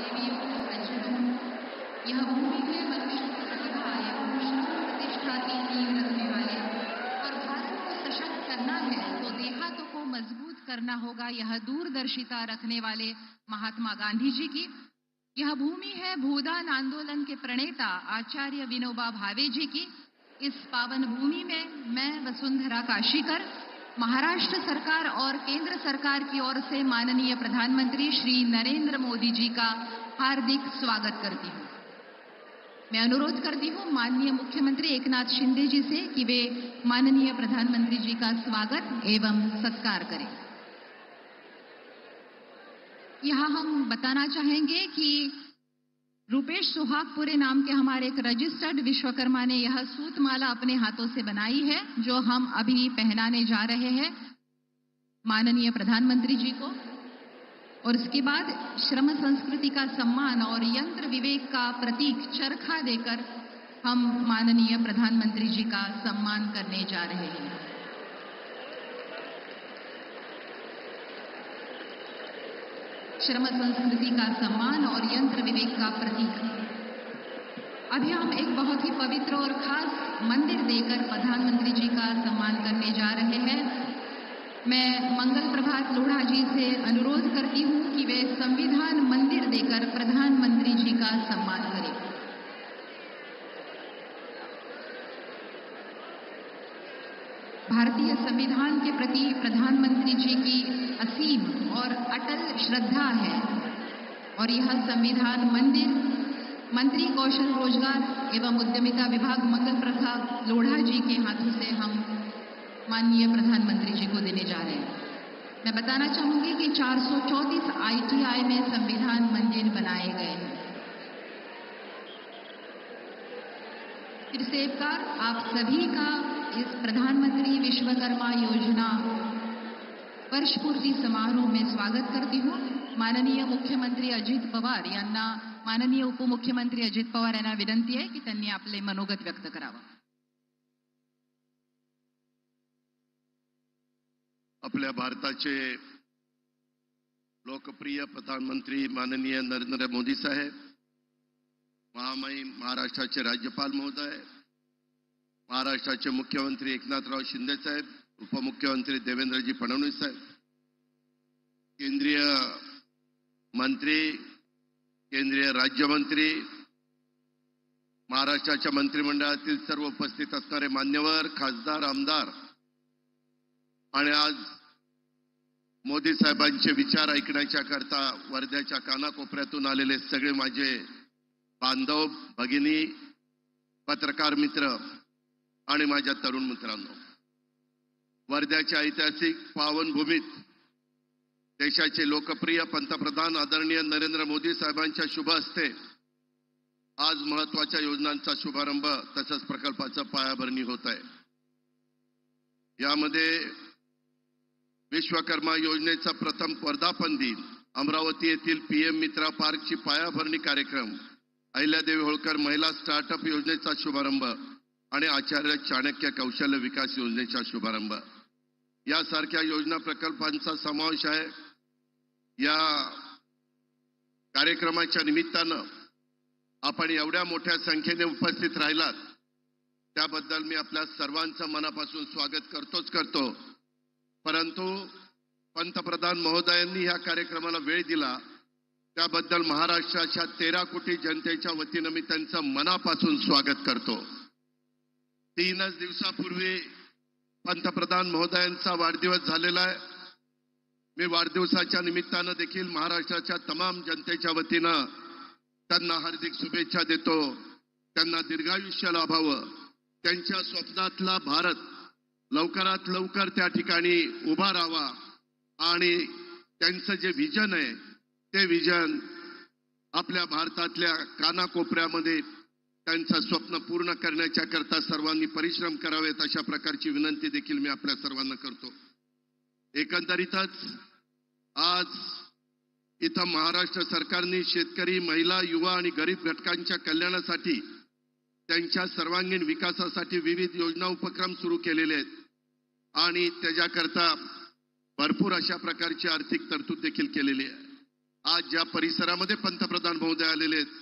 देवियों, सज्जनों, यह भूमि है मनुष्य की प्रतिभा एवं श्रम प्रतिष्ठा की नींव रखने वाले। और भारत को सशक्त करना है तो देहातों को मजबूत करना होगा, यह दूरदर्शिता रखने वाले महात्मा गांधी जी की। यह भूमि है भूदान आंदोलन के प्रणेता आचार्य विनोबा भावे जी की। इस पावन भूमि में मैं वसुंधरा काशीकर महाराष्ट्र सरकार और केंद्र सरकार की ओर से माननीय प्रधानमंत्री श्री नरेंद्र मोदी जी का हार्दिक स्वागत करती हूं। मैं अनुरोध करती हूं माननीय मुख्यमंत्री एकनाथ शिंदे जी से कि वे माननीय प्रधानमंत्री जी का स्वागत एवं सत्कार करें। यहां हम बताना चाहेंगे कि रूपेश सुहागपुरे नाम के हमारे एक रजिस्टर्ड विश्वकर्मा ने यह सूतमाला अपने हाथों से बनाई है, जो हम अभी पहनाने जा रहे हैं माननीय प्रधानमंत्री जी को। और इसके बाद श्रम संस्कृति का सम्मान और यंत्र विवेक का प्रतीक चरखा देकर हम माननीय प्रधानमंत्री जी का सम्मान करने जा रहे हैं। श्रम संस्कृति का सम्मान और यंत्र विवेक का प्रतीक। अभी हम एक बहुत ही पवित्र और खास मंदिर देकर प्रधानमंत्री जी का सम्मान करने जा रहे हैं। मैं मंगल प्रभात लोढ़ा जी से अनुरोध करती हूं कि वे संविधान मंदिर देकर प्रधानमंत्री जी का सम्मान करें। भारतीय संविधान के प्रति प्रधानमंत्री जी की असीम और अटल श्रद्धा है और यह संविधान मंदिर मंत्री कौशल रोजगार एवं उद्यमिता विभाग मंगल प्रभात लोढ़ा जी के हाथों से हम माननीय प्रधानमंत्री जी को देने जा रहे हैं। मैं बताना चाहूंगी कि 434 ITI में संविधान मंदिर बनाए गए हैं। फिर से एक बार आप सभी का इस प्रधानमंत्री विश्वकर्मा योजना वर्ष पूर्ती समारोह में स्वागत करती हूँ। माननीय मुख्यमंत्री अजित पवार यांना माननीय उपमुख्यमंत्री अजित पवार यांना विनंती आहे की त्यांनी आपले मनोगत व्यक्त करावं। आपल्या भारताचे लोकप्रिय प्रधानमंत्री माननीय नरेंद्र मोदी साहेब, महामहिम महाराष्ट्राचे राज्यपाल महोदय, महाराष्ट्राचे मुख्यमंत्री एकनाथराव शिंदे साहेब, उपमुख्यमंत्री देवेंद्रजी फडणवीस साहेब, केंद्रीय मंत्री, केंद्रीय राज्यमंत्री, महाराष्ट्राच्या मंत्रिमंडळातील सर्व उपस्थित असणारे मान्यवर, खासदार, आमदार आणि आज मोदी साहेबांचे विचार ऐकण्याच्या करता वर्ध्याच्या कानाकोपऱ्यातून आलेले सगळे माझे बांधव, भगिनी, पत्रकार मित्र आणि माझ्या तरुण मित्रांनो, वर्ध्याच्या ऐतिहासिक पावनभूमीत देशाचे लोकप्रिय पंतप्रधान आदरणीय नरेंद्र मोदी साहेबांच्या शुभ हस्ते आज महत्त्वाच्या योजनांचा शुभारंभ तसंच प्रकल्पाचं पायाभरणी होत आहे। यामध्ये विश्वकर्मा योजनेचा प्रथम वर्धापन दिन, अमरावती येथील PM मित्रा पार्कची पायाभरणी कार्यक्रम, अहिल्यादेवी होळकर महिला स्टार्टअप योजनेचा शुभारंभ आणि आचार्य चाणक्य कौशल्य विकास योजनेचा शुभारंभ यासारख्या योजना प्रकल्पांचा समावेश आहे। या कार्यक्रमाच्या निमित्तानं आपण एवढ्या मोठ्या संख्येने उपस्थित राहिलात त्याबद्दल मी आपल्या सर्वांचं मनापासून स्वागत करतो। परंतु पंतप्रधान महोदयांनी या कार्यक्रमाला वेळ दिला त्याबद्दल महाराष्ट्राच्या 13 कोटी जनतेच्या वतीनं मी त्यांचं मनापासून स्वागत करतो। 3 दिवसापूर्वी पंतप्रधान महोदयांचा वाढदिवस झालेला आहे। मी वाढदिवसाच्या निमित्तानं देखील महाराष्ट्राच्या तमाम जनतेच्या वतीनं त्यांना हार्दिक शुभेच्छा देतो। त्यांना दीर्घायुष्य लाभावं, त्यांच्या स्वप्नातला भारत लवकरात लवकर त्या ठिकाणी उभा राहावा आणि त्यांचं जे विजन आहे ते विजन आपल्या भारतातल्या कानाकोपऱ्यामध्ये त्यांचं स्वप्न पूर्ण करण्याच्या करता सर्वांनी परिश्रम करावेत अशा प्रकारची विनंती देखील मी आपल्या सर्वांना करतो। एकंदरीतच आज इथं महाराष्ट्र सरकारने शेतकरी, महिला, युवा आणि गरीब घटकांच्या कल्याणासाठी त्यांच्या सर्वांगीण विकासासाठी विविध योजना उपक्रम सुरू केलेले आहेत आणि त्याच्याकरता भरपूर अशा प्रकारची आर्थिक तरतूद देखील केलेली आहे। आज ज्या परिसरामध्ये पंतप्रधान महोदय आलेले आहेत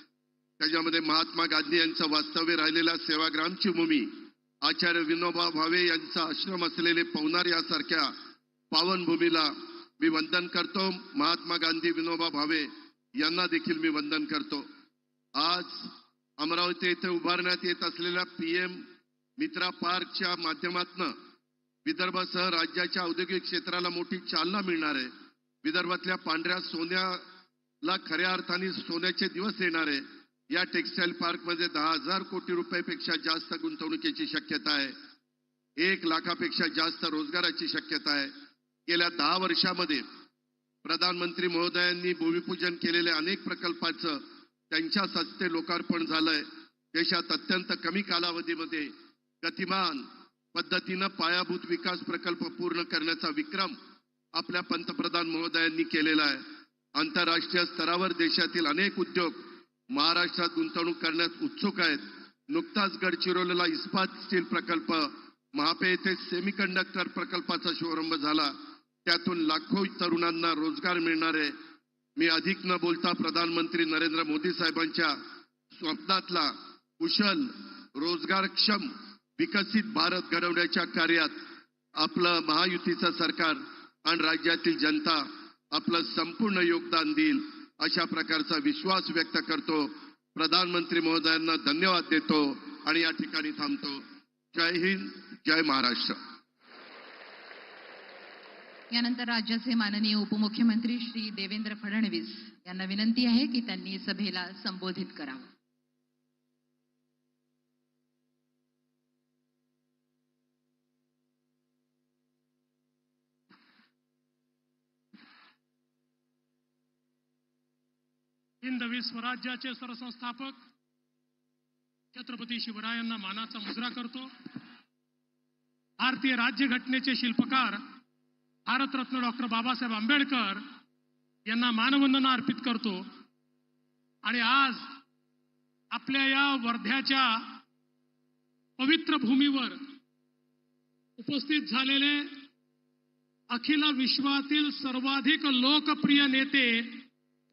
त्याच्यामध्ये महात्मा गांधी यांचं वास्तव्य राहिलेल्या सेवाग्रामची भूमी, आचार्य विनोबा भावे यांचा आश्रम असलेले पवनार यासारख्या पावनभूमीला मी वंदन करतो. महात्मा गांधी विनोबा भावे यांना देखील मी वंदन करतो. आज अमरावती येथे उभारण्यात येत असलेल्या PM मित्रा पार्कच्या माध्यमातून विदर्भासह राज्याच्या औद्योगिक क्षेत्राला मोठी चालना मिळणार आहे. विदर्भातल्या पांढऱ्या सोन्याला खऱ्या अर्थाने सोन्याचे दिवस येणार आहे. या टेक्सटाईल पार्कमध्ये 10,000 कोटी रुपयापेक्षा जास्त गुंतवणुकीची शक्यता आहे. 1 लाखापेक्षा जास्त रोजगाराची शक्यता आहे. गेल्या 10 वर्षामध्ये प्रधानमंत्री महोदयांनी भूमिपूजन केलेल्या अनेक प्रकल्पाचं त्यांच्याच हस्ते लोकार्पण झालंय. देशात अत्यंत कमी कालावधीमध्ये गतिमान पद्धतीनं पायाभूत विकास प्रकल्प पूर्ण करण्याचा विक्रम आपल्या पंतप्रधान महोदयांनी केलेला आहे. आंतरराष्ट्रीय स्तरावर देशातील अनेक उद्योग महाराष्ट्रात गुंतवणूक करण्यास उत्सुक आहेत. नुकताच गडचिरोलीला इस्पात स्टील प्रकल्प, महापे येथे सेमीकंडक्टर प्रकल्पाचा शुभारंभ झाला. त्यातून लाखो तरुणांना रोजगार मिळणार आहे. मी अधिक न बोलता प्रधानमंत्री नरेंद्र मोदी साहेबांच्या स्वप्नातला कुशल, रोजगारक्षम, विकसित भारत घडवण्याच्या कार्यात आपलं महायुतीचं सरकार आणि राज्यातील जनता आपलं संपूर्ण योगदान देईल अशा प्रकारचा विश्वास व्यक्त करतो. प्रधानमंत्री महोदयांना धन्यवाद देतो आणि या ठिकाणी थांबतो. जय हिंद, जय महाराष्ट्र. यानंतर राज्याचे माननीय उपमुख्यमंत्री श्री देवेंद्र फडणवीस यांना विनंती आहे की त्यांनी सभेला संबोधित करावं. हिंदवी स्वराज्याचे सरसंस्थापक छत्रपती शिवरायांना मानाचा मुजरा करतो. भारतीय राज्यघटनेचे शिल्पकार भारतरत्न डॉक्टर बाबासाहेब आंबेडकर यांना मानवंदना अर्पित करतो. आणि आज आपल्या या वर्ध्याच्या पवित्र भूमीवर उपस्थित झालेले अखिल विश्वातील सर्वाधिक लोकप्रिय नेते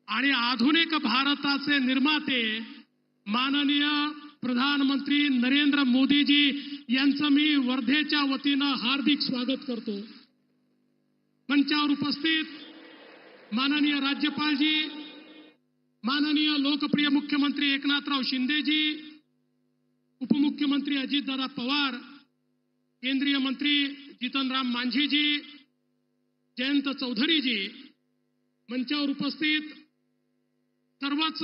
आणि आधुनिक भारताचे निर्माते माननीय प्रधानमंत्री नरेंद्र मोदीजी यांचं मी वर्धेच्या वतीनं हार्दिक स्वागत करतो. मंचावर उपस्थित माननीय राज्यपालजी, माननीय लोकप्रिय मुख्यमंत्री एकनाथराव शिंदेजी, उपमुख्यमंत्री अजितदादा पवार, केंद्रीय मंत्री जीतनराम मांझीजी, जयंत चौधरीजी, मंचावर उपस्थित सर्वच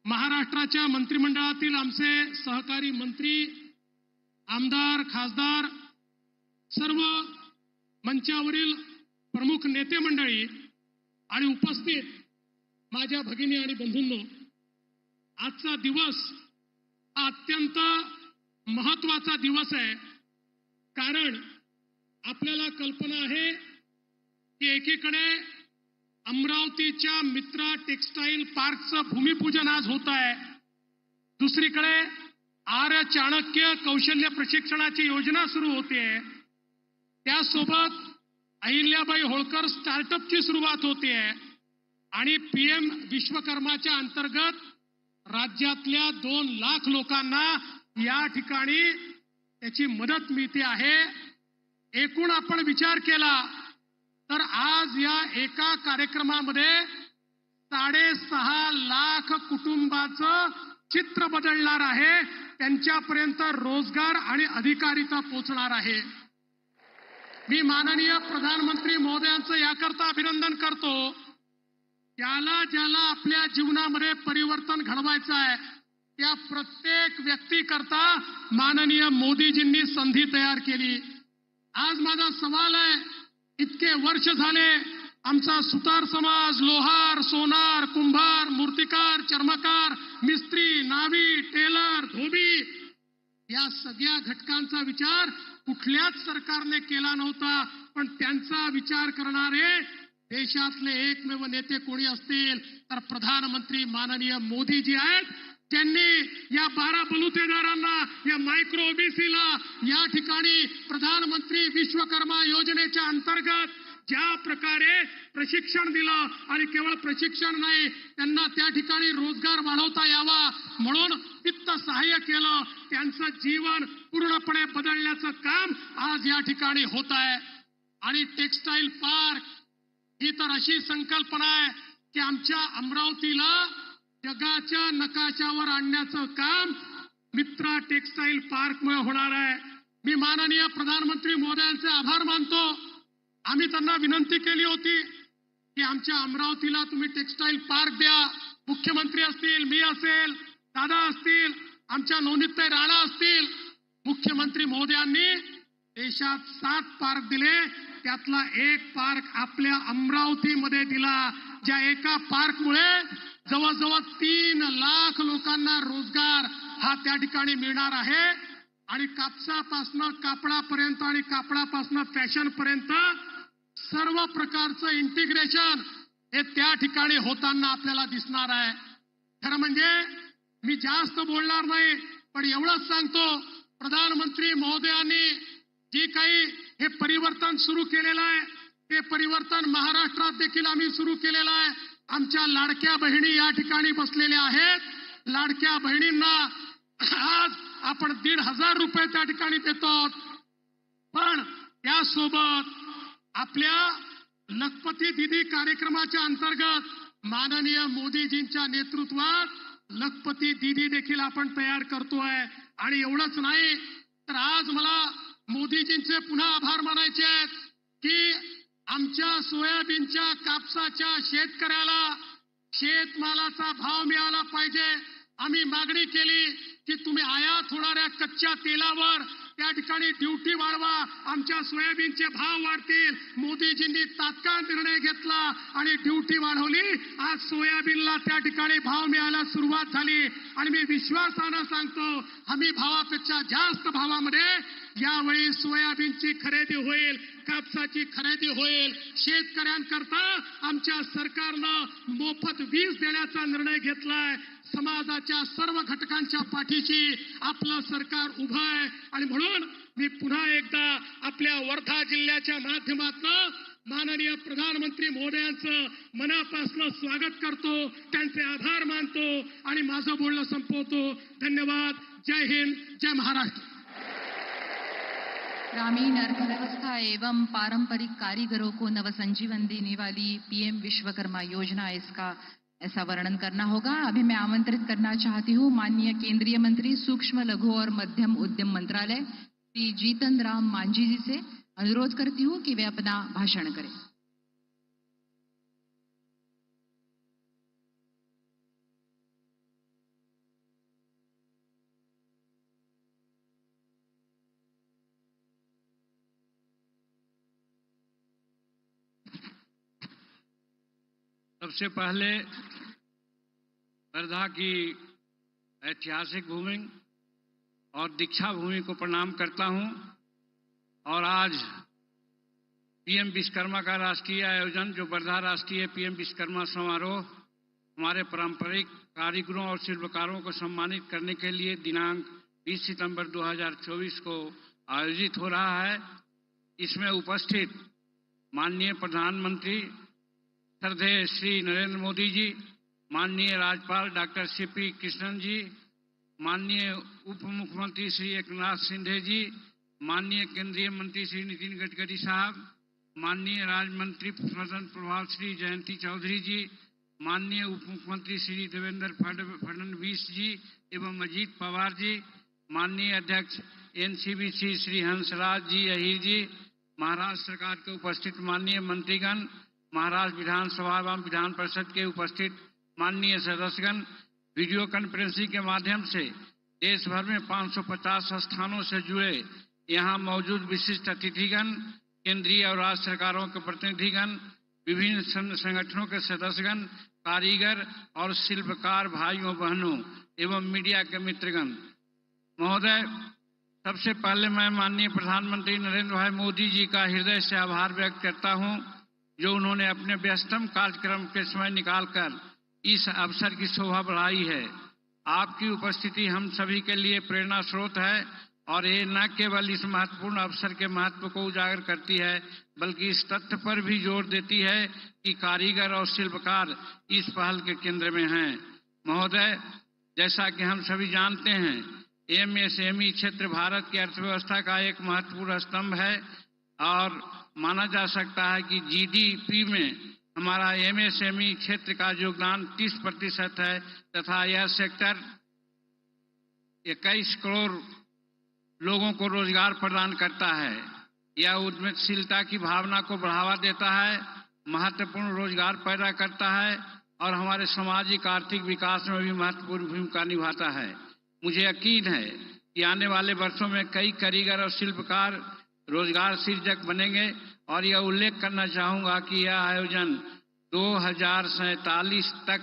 महाराष्ट्राच्या मंत्रिमंडळातील आमचे सहकारी मंत्री, आमदार, खासदार, सर्व मंचावरील प्रमुख नेते मंडळी आणि उपस्थित माझ्या भगिनी आणि बंधूंनो, आजचा दिवस हा अत्यंत महत्त्वाचा दिवस आहे. कारण आपल्याला कल्पना आहे की एकीकडे अमरावतीच्या मित्रा टेक्सटाईल पार्कचं भूमिपूजन आज होत आहे, दुसरीकडे आर्य चाणक्य कौशल्य प्रशिक्षणाची योजना सुरू होते, त्यासोबत अहिल्याबाई होळकर स्टार्टअपची सुरुवात होते आणि PM विश्वकर्माच्या अंतर्गत राज्यातल्या 2 लाख लोकांना या ठिकाणी त्याची मदत मिळते आहे. एकूण आपण विचार केला तर आज या एका कार्यक्रमामध्ये 6.5 लाख कुटुंबाचं चित्र बदलणार आहे, त्यांच्यापर्यंत रोजगार आणि अधिकारिता पोहोचणार आहे. मी माननीय प्रधानमंत्री महोदयांचं याकरता अभिनंदन करतो. ज्याला आपल्या जीवनामध्ये परिवर्तन घडवायचं आहे त्या प्रत्येक व्यक्तीकरता माननीय मोदीजींनी संधी तयार केली. आज माझा सवाल आहे, इतके वर्ष झाले आमचा सुतार समाज, लोहार, सोनार, कुंभार, मूर्तिकार, चर्मकार, मिस्त्री, नावी, टेलर, धोबी या सगळ्या घटकांचा विचार कुठल्याच सरकारने केला नव्हता. पण त्यांचा विचार करणारे देशातले एकमेव नेते कोणी असतील तर प्रधानमंत्री माननीय मोदीजी आहेत, ज्यांनी या 12 बलुतेदारांना, या मायक्रो ओबीसीला या ठिकाणी प्रधानमंत्री विश्वकर्मा योजनेच्या अंतर्गत ज्या प्रकारे प्रशिक्षण दिलं आणि केवळ प्रशिक्षण नाही, त्यांना त्या ठिकाणी रोजगार वाढवता यावा म्हणून वित्त सहाय्य केलं. त्यांचं जीवन पूर्णपणे बदलण्याचं काम आज या ठिकाणी होत आहे. आणि टेक्सटाईल पार्क ही तर अशी संकल्पना आहे की आमच्या अमरावतीला जगाच्या नकाशावर आणण्याचं काम मित्रा टेक्सटाईल पार्कमुळे होणार आहे. मी माननीय प्रधानमंत्री महोदयांचे आभार मानतो. आम्ही त्यांना विनंती केली होती की आमच्या अमरावतीला तुम्ही टेक्सटाईल पार्क द्या. मुख्यमंत्री असतील, मी असेल, दादा असतील, आमच्या नवनीतताई राणा असतील. मुख्यमंत्री महोदयांनी देशात 7 पार्क दिले, त्यातला एक पार्क आपल्या अमरावतीमध्ये दिला. ज्या एका पार्कमुळे जवळजवळ 3 लाख लोकांना रोजगार हा त्या ठिकाणी मिळणार आहे. आणि कापसापासनं कापडापर्यंत आणि कापडापासनं फॅशन पर्यंत सर्व प्रकारचं इंटिग्रेशन हे त्या ठिकाणी होताना आपल्याला दिसणार आहे. खरं म्हणजे मी जास्त बोलणार नाही, पण एवढंच सांगतो, प्रधानमंत्री महोदयांनी जी काही हे परिवर्तन सुरू केलेलं आहे, ते परिवर्तन महाराष्ट्रात देखील आम्ही सुरू केलेलं आहे. आमच्या लाडक्या बहिणी या ठिकाणी बसलेल्या आहेत. लाडक्या बहिणींना आज आपण 1,500 रुपये त्या ठिकाणी देतो. पण त्यासोबत आपल्या लखपती दीदी कार्यक्रमाच्या अंतर्गत माननीय मोदीजींच्या नेतृत्वात लखपती दीदी देखील आपण तयार करतोय. आणि एवढंच नाही तर आज मला मोदीजींचे पुन्हा आभार मानायचे आहेत की आमच्या सोयाबीनच्या, कापसाच्या शेतकऱ्याला शेतमालाचा भाव मिळाला पाहिजे. आम्ही मागणी केली की तुम्ही आयात होणाऱ्या कच्च्या तेलावर त्या ठिकाणी ड्युटी वाढवा, आमच्या सोयाबीनचे भाव वाढतील. मोदीजींनी तात्काळ निर्णय घेतला आणि ड्युटी वाढवली. आज सोयाबीनला त्या ठिकाणी भाव मिळायला सुरुवात झाली. आणि मी विश्वासानं सांगतो, हमी भावापेक्षा जास्त भावामध्ये यावेळी सोयाबीनची खरेदी होईल, कापसाची खरेदी होईल. शेतकऱ्यांकरता आमच्या सरकारनं मोफत वीज देण्याचा निर्णय घेतलाय. समाजाच्या सर्व घटकांच्या पाठीशी आपलं सरकार उभं आहे. आणि म्हणून मी पुन्हा एकदा आपल्या वर्धा जिल्ह्याच्या माध्यमातून माननीय प्रधानमंत्री महोदयांचं मनापासून स्वागत करतो, त्यांचे आभार मानतो आणि माझं बोलणं संपवतो. धन्यवाद. जय हिंद, जय महाराष्ट्र. ग्रामीण अर्थव्यवस्था एवं पारंपरिक कारीगरों को नवसंजीवन देने वाली पीएम विश्वकर्मा योजना, इसका ऐसा वर्णन करना होगा. अभी मैं आमंत्रित करना चाहती हूँ माननीय केंद्रीय मंत्री सूक्ष्म लघु और मध्यम उद्यम मंत्रालय श्री जीतन राम मांझी जी से अनुरोध करती हूँ कि वे अपना भाषण करें. सबसे पहले वर्धा की ऐतिहासिक भूमि और दीक्षा भूमि को प्रणाम करता हूं. और आज पीएम विश्वकर्मा का राष्ट्रीय आयोजन, जो वर्धा राष्ट्रीय पीएम विश्वकर्मा समारोह, हमारे पारंपरिक कारीगरों और शिल्पकारों को सम्मानित करने के लिए दिनांक 20 सितंबर 2024 को आयोजित हो रहा है. इसमें उपस्थित माननीय प्रधानमंत्री श्रद्धेय श्री नरेंद्र मोदी जी, माननीय राज्यपाल डॉक्टर सीपी कृष्णन जी, माननीय उप मुख्यमंत्री श्री एकनाथ शिंदे जी, माननीय केंद्रीय मंत्री श्री नितिन गडकरी साहब, माननीय राज्य मंत्री स्वतंत्र प्रभाव श्री जयंती चौधरी जी, माननीय उप मुख्यमंत्री श्री देवेंद्र फडणवीस जी एवं अजीत पवार जी, माननीय अध्यक्ष एनसीबीसी श्री हंसराज जी अहीर जी, महाराष्ट्र सरकार के उपस्थित माननीय मंत्रीगण, महाराष्ट्र विधानसभा एवं विधान परिषद के उपस्थित माननीय सदस्यगण, वीडियो कॉन्फ्रेंसिंग के माध्यम से देश भर में 550 स्थानों से जुड़े यहाँ मौजूद विशिष्ट अतिथिगण, केंद्रीय और राज्य सरकारों के प्रतिनिधिगण, विभिन्न संगठनों के सदस्यगण, कारीगर और शिल्पकार भाइयों बहनों एवं मीडिया के मित्रगण, महोदय, सबसे पहले मैं माननीय प्रधानमंत्री नरेंद्र भाई मोदी जी का हृदय से आभार व्यक्त करता हूं, जो उन्होंने अपने व्यस्तम कार्यक्रम के समय निकालकर इस अवसर की शोभा बढ़ाई है. आपकी उपस्थिति हम सभी के लिए प्रेरणा स्रोत है और ये न केवल इस महत्वपूर्ण अवसर के महत्व को उजागर करती है, बल्कि इस तथ्य पर भी जोर देती है कि कारीगर और शिल्पकार इस पहल के केंद्र में हैं। महोदय, जैसा कि हम सभी जानते हैं, एमएसएमई क्षेत्र भारत की अर्थव्यवस्था का एक महत्वपूर्ण स्तंभ है और माना जा सकता है कि जीडीपी में हमारा एमएसएमई क्षेत्र का योगदान 30% है तथा यह सेक्टर 21 करोड़ लोगों को रोजगार प्रदान करता है। यह उद्यमशीलता की भावना को बढ़ावा देता है, महत्वपूर्ण रोजगार पैदा करता है और हमारे सामाजिक आर्थिक विकास में भी महत्वपूर्ण भूमिका निभाता है। मुझे यकीन है कि आने वाले वर्षों में कई कारीगर और शिल्पकार रोजगार सृजक बनेंगे और यह उल्लेख करना चाहूंगा कि यह आयोजन 2047 तक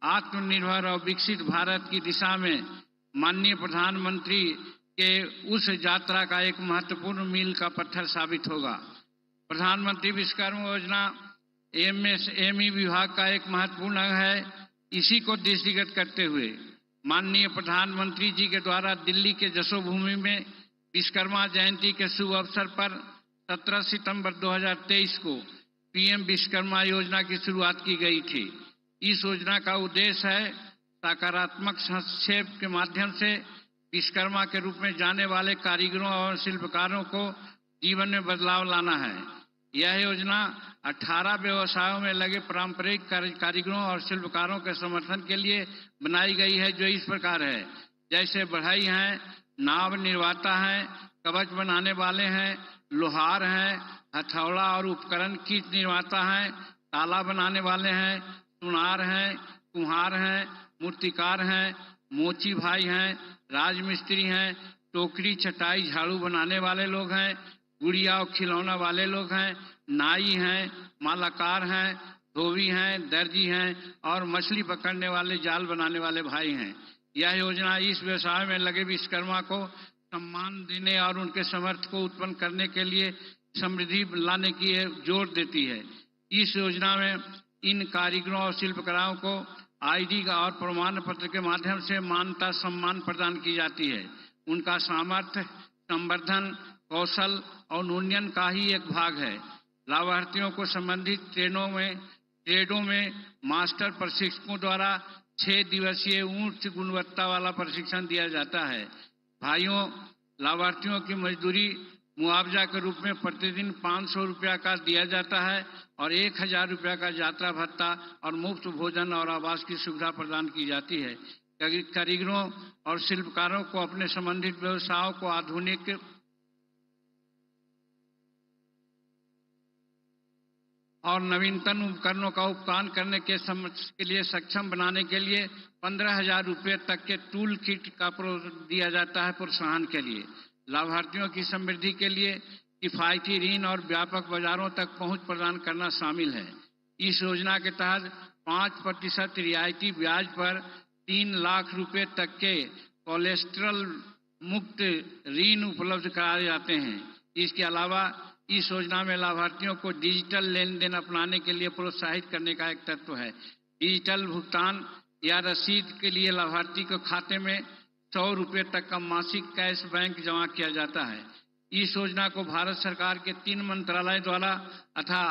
आत्मनिर्भर और विकसित भारत की दिशा में माननीय प्रधानमंत्री के उस यात्रा का एक महत्वपूर्ण मील का पत्थर साबित होगा। प्रधानमंत्री विश्वकर्मा योजना एमएसएमई विभाग का एक महत्वपूर्ण अंग है। इसी को दृष्टिगत करते हुए माननीय प्रधानमंत्री जी के द्वारा दिल्ली के जसोभूमि में विश्वकर्मा जयंती के शुभ अवसर पर 17 सितंबर 2023 को पीएम विश्वकर्मा योजना की शुरुआत की गई थी। इस योजना का उद्देश्य है सकारात्मक हस्तक्षेप के माध्यम से विश्वकर्मा के रूप में जाने वाले कारीगरों और शिल्पकारों को जीवन में बदलाव लाना है। यह योजना 18 व्यवसायों में लगे पारंपरिक कारीगरों और शिल्पकारों के समर्थन के लिए बनाई गई है, जो इस प्रकार है, जैसे बढ़ई हैं, नाव निर्माता हैं, कवच बनाने वाले हैं, लोहार हैं, हथौड़ा और उपकरण कीट निर्माता हैं, ताला बनाने वाले हैं, सुनार हैं, कुम्हार हैं, मूर्तिकार हैं, मोची भाई हैं, राजमिस्त्री हैं, टोकरी चटाई झाड़ू बनाने वाले लोग हैं, गुड़िया और खिलौना वाले लोग हैं, नाई हैं, मालाकार हैं, धोबी हैं, दर्जी हैं और मछली पकड़ने वाले जाल बनाने वाले भाई हैं। यह योजना इस व्यवसाय में लगे विश्वकर्मा को सम्मान देने और उनके सामर्थ्य को उत्पन्न करने के लिए समृद्धि लाने की जोर देती है। इस योजना में इन कारीगरों और शिल्पकारों को आईडी का और प्रमाण पत्र के माध्यम से मान्यता सम्मान प्रदान की जाती है। उनका सामर्थ्य, संवर्धन, कौशल और उन्नयन का ही एक भाग है। लाभार्थियों को संबंधित ट्रेडों में मास्टर प्रशिक्षकों द्वारा 6 दिवसीय उच्च गुणवत्ता वाला प्रशिक्षण दिया जाता है। भाइयों, लाभार्थियों की मजदूरी मुआवजा के रूप में प्रतिदिन 500 रुपया का दिया जाता है और 1000 रुपया का यात्रा भत्ता और मुफ्त भोजन और आवास की सुविधा प्रदान की जाती है। कारीगरों और शिल्पकारों को अपने संबंधित व्यवसायों को आधुनिक और नवीनतम उपकरणों का उपयोग करने के लिए सक्षम बनाने के लिए 15,000 रुपये तक के टूल किट का दिया जाता है। प्रोत्साहन के लिए लाभार्थियों की समृद्धि के लिए किफायती ऋण और व्यापक बाजारों तक पहुंच प्रदान करना शामिल है। इस योजना के तहत 5% रियायती ब्याज पर 3 लाख रुपए तक के कोलेस्ट्रल मुक्त ऋण उपलब्ध कराए जाते हैं। इसके अलावा इस योजना में लाभार्थियों को डिजिटल लेन देन अपनाने के लिए प्रोत्साहित करने का एक तत्व है। डिजिटल भुगतान या रसीद के लिए लाभार्थी के खाते में 100 रुपये तक का मासिक कैश बैंक जमा किया जाता है। इस योजना को भारत सरकार के 3 मंत्रालय द्वारा अथा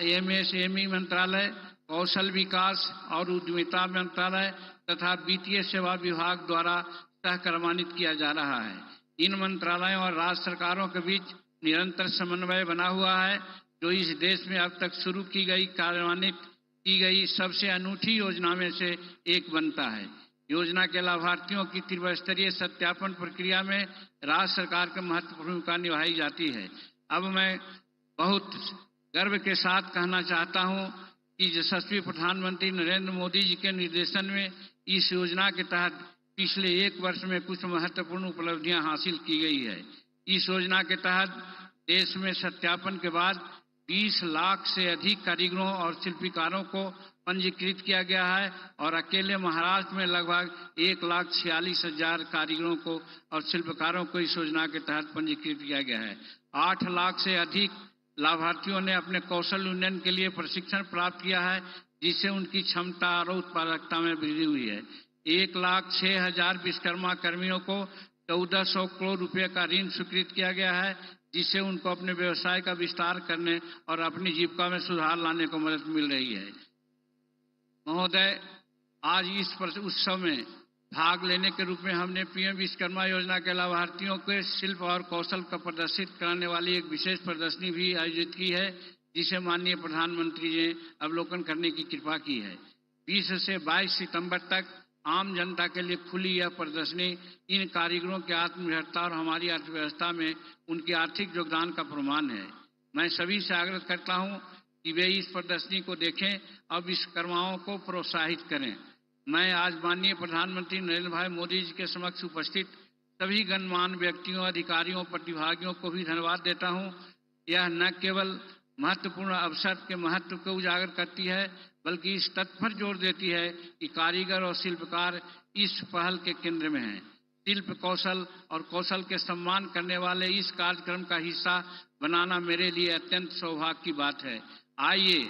एमएसएमई मंत्रालय, कौशल विकास और उद्यमिता मंत्रालय तथा वित्तीय सेवा विभाग द्वारा सहकर्मान्वित किया जा रहा है। इन मंत्रालयों और राज्य सरकारों के बीच निरंतर समन्वय बना हुआ है, जो इस देश में अब तक शुरू की गई कार्यान्वित की गई सबसे अनूठी योजना में से एक बनता है। योजना के लाभार्थियों की त्रिस्तरीय सत्यापन प्रक्रिया में राज्य सरकार की महत्वपूर्ण भूमिका निभाई जाती है। अब मैं बहुत गर्व के साथ कहना चाहता हूं कि यशस्वी प्रधानमंत्री नरेंद्र मोदी जी के निर्देशन में इस योजना के तहत पिछले 1 वर्ष में कुछ महत्वपूर्ण उपलब्धियां हासिल की गई है। इस योजना के तहत देश में सत्यापन के बाद 20 लाख से अधिक कारीगरों और शिल्पकारों को पंजीकृत किया गया है और अकेले महाराष्ट्र में लगभग 1,46,000 कारीगरों को और शिल्पकारों को इस योजना के तहत पंजीकृत किया गया है। 8 लाख से अधिक लाभार्थियों ने अपने कौशल उन्नयन के लिए प्रशिक्षण प्राप्त किया है, जिससे उनकी क्षमता और उत्पादकता में वृद्धि हुई है। 1,06,000 विश्वकर्मा कर्मियों को 1400 करोड़ रुपए का ऋण स्वीकृत किया गया है, जिससे उनको अपने व्यवसाय का विस्तार करने और अपनी जीविका में सुधार लाने को मदद मिल रही है। महोदय, आज इस उत्सव में भाग लेने के रूप में हमने पीएम विश्वकर्मा योजना के लाभार्थियों के शिल्प और कौशल का प्रदर्शित कराने वाली एक विशेष प्रदर्शनी भी आयोजित की है, जिसे माननीय प्रधानमंत्री जी ने अवलोकन करने की कृपा की है। 20 से 22 सितंबर तक आम जनता के लिए खुली यह प्रदर्शनी इन कारीगरों की आत्मनिर्भरता और हमारी अर्थव्यवस्था में उनके आर्थिक योगदान का प्रमाण है। मैं सभी से आग्रह करता हूं कि वे इस प्रदर्शनी को देखें और विश्वकर्माओं को प्रोत्साहित करें। मैं आज माननीय प्रधानमंत्री नरेंद्र भाई मोदी जी के समक्ष उपस्थित सभी गणमान्य व्यक्तियों, अधिकारियों, प्रतिभागियों को भी धन्यवाद देता हूं। यह न केवल महत्वपूर्ण अवसर के महत्व को उजागर करती है, बल्कि इस तथ्य पर जोर देती है कि कारीगर और शिल्पकार इस पहल के केंद्र में हैं। शिल्प कौशल और कौशल के सम्मान करने वाले इस कार्यक्रम का हिस्सा बनाना मेरे लिए अत्यंत सौभाग्य की बात है। आइए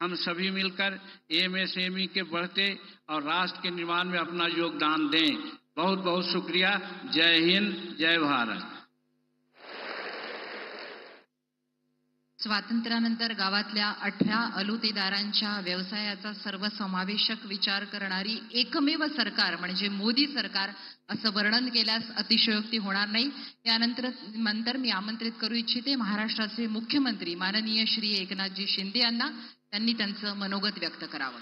हम सभी मिलकर एमएसएमई के बढ़ते और राष्ट्र के निर्माण में अपना योगदान दें। बहुत बहुत शुक्रिया। जय हिंद, जय भारत। स्वातंत्र्यानंतर गावातल्या 18 अलुतेदारांच्या व्यवसायाचा सर्वसमावेशक विचार करणारी एकमेव सरकार म्हणजे मोदी सरकार असं वर्णन केल्यास अतिशयोक्ती होणार नाही। यानंतर मी आमंत्रित करू इच्छिते महाराष्ट्राचे मुख्यमंत्री माननीय श्री एकनाथजी शिंदे यांना, त्यांनी त्यांचं मनोगत व्यक्त करावं।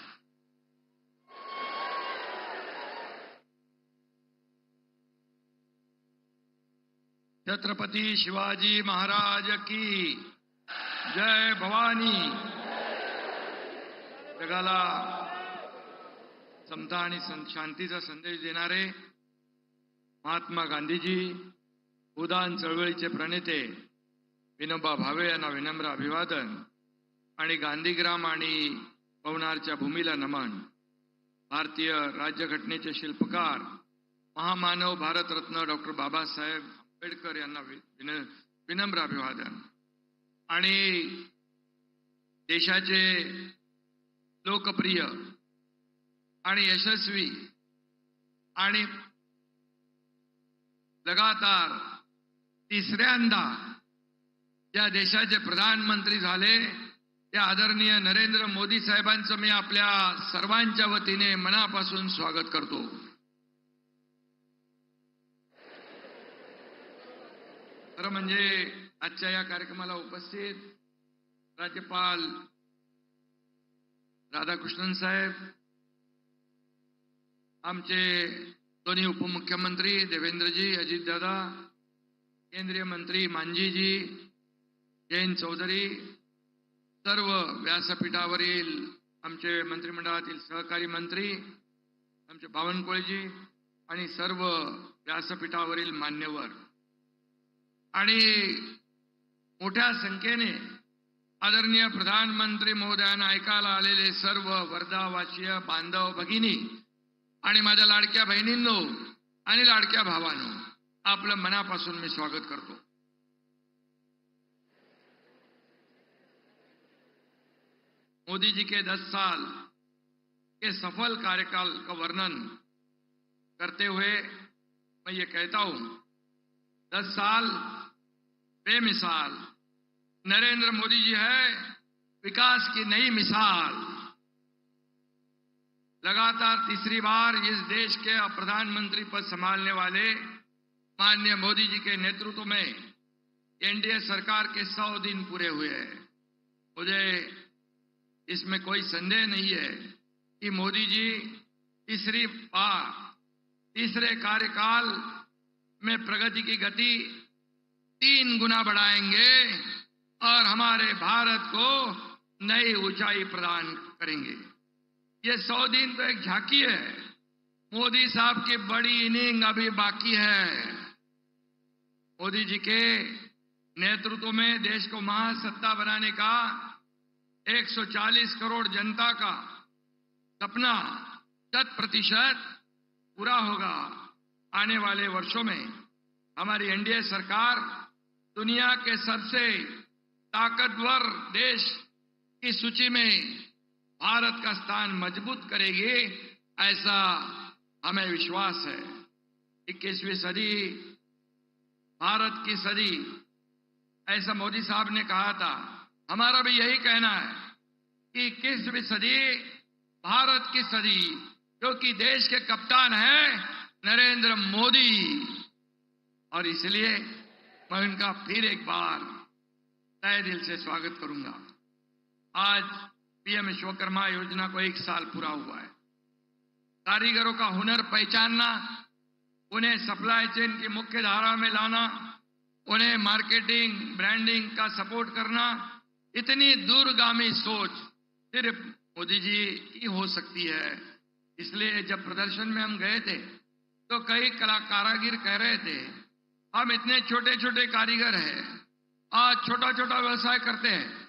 छत्रपती शिवाजी महाराज की जय भवानी। जगाला समता आणि शांतीचा संदेश देणारे महात्मा गांधीजी, उदान चळवळीचे प्रणेते विनोबा भावे यांना विनम्र अभिवादन आणि गांधीग्राम आणि पवनारच्या भूमीला नमन। भारतीय राज्यघटनेचे शिल्पकार महामानव भारतरत्न डॉक्टर बाबासाहेब आंबेडकर यांना विनम्र अभिवादन आणि देशाचे लोकप्रिय आणि यशस्वी आणि लगातार तिसऱ्यांदा ज्या देशाचे प्रधानमंत्री झाले त्या आदरणीय नरेंद्र मोदी साहेबांचं मी आपल्या सर्वांच्या वतीने मनापासून स्वागत करतो। खरं म्हणजे आजच्या या कार्यक्रमाला उपस्थित राज्यपाल राधाकृष्णन साहेब, आमचे दोन्ही उपमुख्यमंत्री देवेंद्रजी, अजितदादा, केंद्रीय मंत्री मांझीजी, जयंत चौधरी, सर्व व्यासपीठावरील आमचे मंत्रिमंडळातील सहकारी मंत्री, आमचे बावनकुळेजी आणि सर्व व्यासपीठावरील मान्यवर आणि मोठ्या संख्येने आदरणीय प्रधानमंत्री महोदयांना ऐकायला आलेले सर्व वर्धावासीय बांधव भगिनी आणि माझ्या लाडक्या बहिणींनो आणि लाडक्या भावांनो, आपलं मनापासून मी स्वागत करतो। मोदी जी के 10 साल के सफल कार्यकाल का वर्णन करते हुए मैं ये कहता हूं, 10 साल बेमिसाल नरेंद्र मोदी जी है विकास की नई मिसाल। लगातार तीसरी बार इस देश के प्रधानमंत्री पद संभालने वाले माननीय मोदी जी के नेतृत्व में एनडीए सरकार के 100 दिन पूरे हुए हैं। मुझे इसमें कोई संदेह नहीं है कि मोदी जी तीसरी बार तीसरे कार्यकाल में प्रगति की गति 3 गुना बढ़ाएंगे और हमारे भारत को नई ऊंचाई प्रदान करेंगे। ये 100 दिन तो एक झांकी है, मोदी साहब की बड़ी इनिंग अभी बाकी है। मोदी जी के नेतृत्व में देश को महासत्ता बनाने का 140 करोड़ जनता का सपना 100% पूरा होगा। आने वाले वर्षों में हमारी एनडीए सरकार दुनिया के सबसे ताकतवर देश की सूची में भारत का स्थान मजबूत करेगी, ऐसा हमें विश्वास है। 21वीं सदी भारत की सदी, ऐसा मोदी साहब ने कहा था। हमारा भी यही कहना है कि 21वीं सदी भारत की सदी, क्योंकि देश के कप्तान है नरेंद्र मोदी, और इसलिए मैं उनका फिर एक बार तहे दिल से स्वागत करूंगा। आज पीएम विश्वकर्मा योजना को 1 साल पूरा हुआ है। कारीगरों का हुनर पहचानना, उन्हें सप्लाई चेन की मुख्य धारा में लाना, उन्हें मार्केटिंग, ब्रांडिंग का सपोर्ट करना, इतनी दूरगामी सोच सिर्फ मोदी जी की हो सकती है। इसलिए जब प्रदर्शन में हम गए थे तो कई कारीगर कह रहे थे, हम इतने छोटे छोटे कारीगर हैं, आज छोटा छोटा व्यवसाय करते हैं,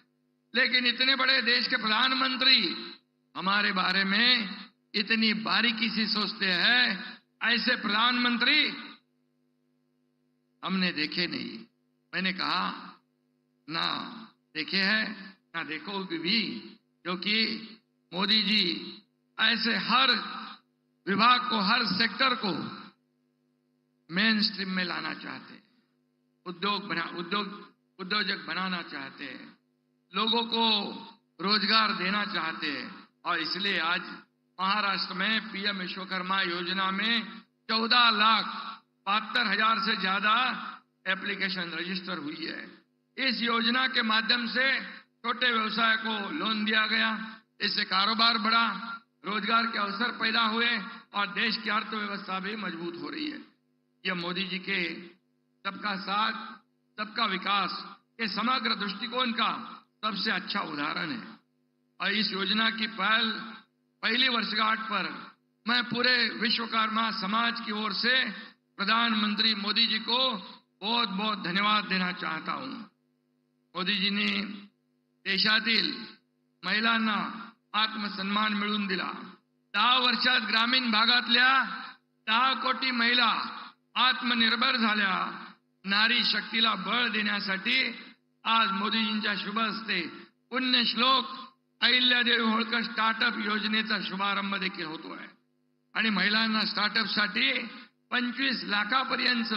लेकिन इतने बड़े देश के प्रधानमंत्री हमारे बारे में इतनी बारीकी से सोचते हैं। ऐसे प्रधानमंत्री हमने देखे नहीं। मैंने कहा ना देखे हैं ना देखोगे भी, क्योंकि मोदी जी ऐसे हर विभाग को, हर सेक्टर को मेन स्ट्रीम में लाना चाहते हैं, उद्योजक बनाना चाहते हैं, लोगों को रोजगार देना चाहते हैं। और इसलिए आज महाराष्ट्र में पीएम विश्वकर्मा योजना में 14,72,000 से ज्यादा एप्लीकेशन रजिस्टर हुई है। इस योजना के माध्यम से छोटे व्यवसाय को लोन दिया गया, इससे कारोबार बढ़ा, रोजगार के अवसर पैदा हुए और देश की अर्थव्यवस्था भी मजबूत हो रही है। यह मोदी जी के सबका साथ सबका विकास के समग्र दृष्टिकोण का सबसे अच्छा उदाहरण है। और इस योजना की पहली वर्षगांठ पर मैं पूरे विश्वकर्मा समाज की ओर से प्रधानमंत्री मोदी जी को बहुत बहुत धन्यवाद देना चाहता हूं। मोदी जी ने देशातील महिलांना आत्मसन्मान मिळवून दिला। 10 वर्षात ग्रामीण भागातल्या 10 कोटी महिला आत्मनिर्भर झाल्या। नारी शक्तीला बळ देण्यासाठी आज मोदीजींच्या शुभ हस्ते पुण्यश्लोक अहिल्यादेवी होळकर स्टार्टअप योजनेचा शुभारंभ देखील होतोय आणि महिलांना स्टार्टअपसाठी 25 लाखापर्यंत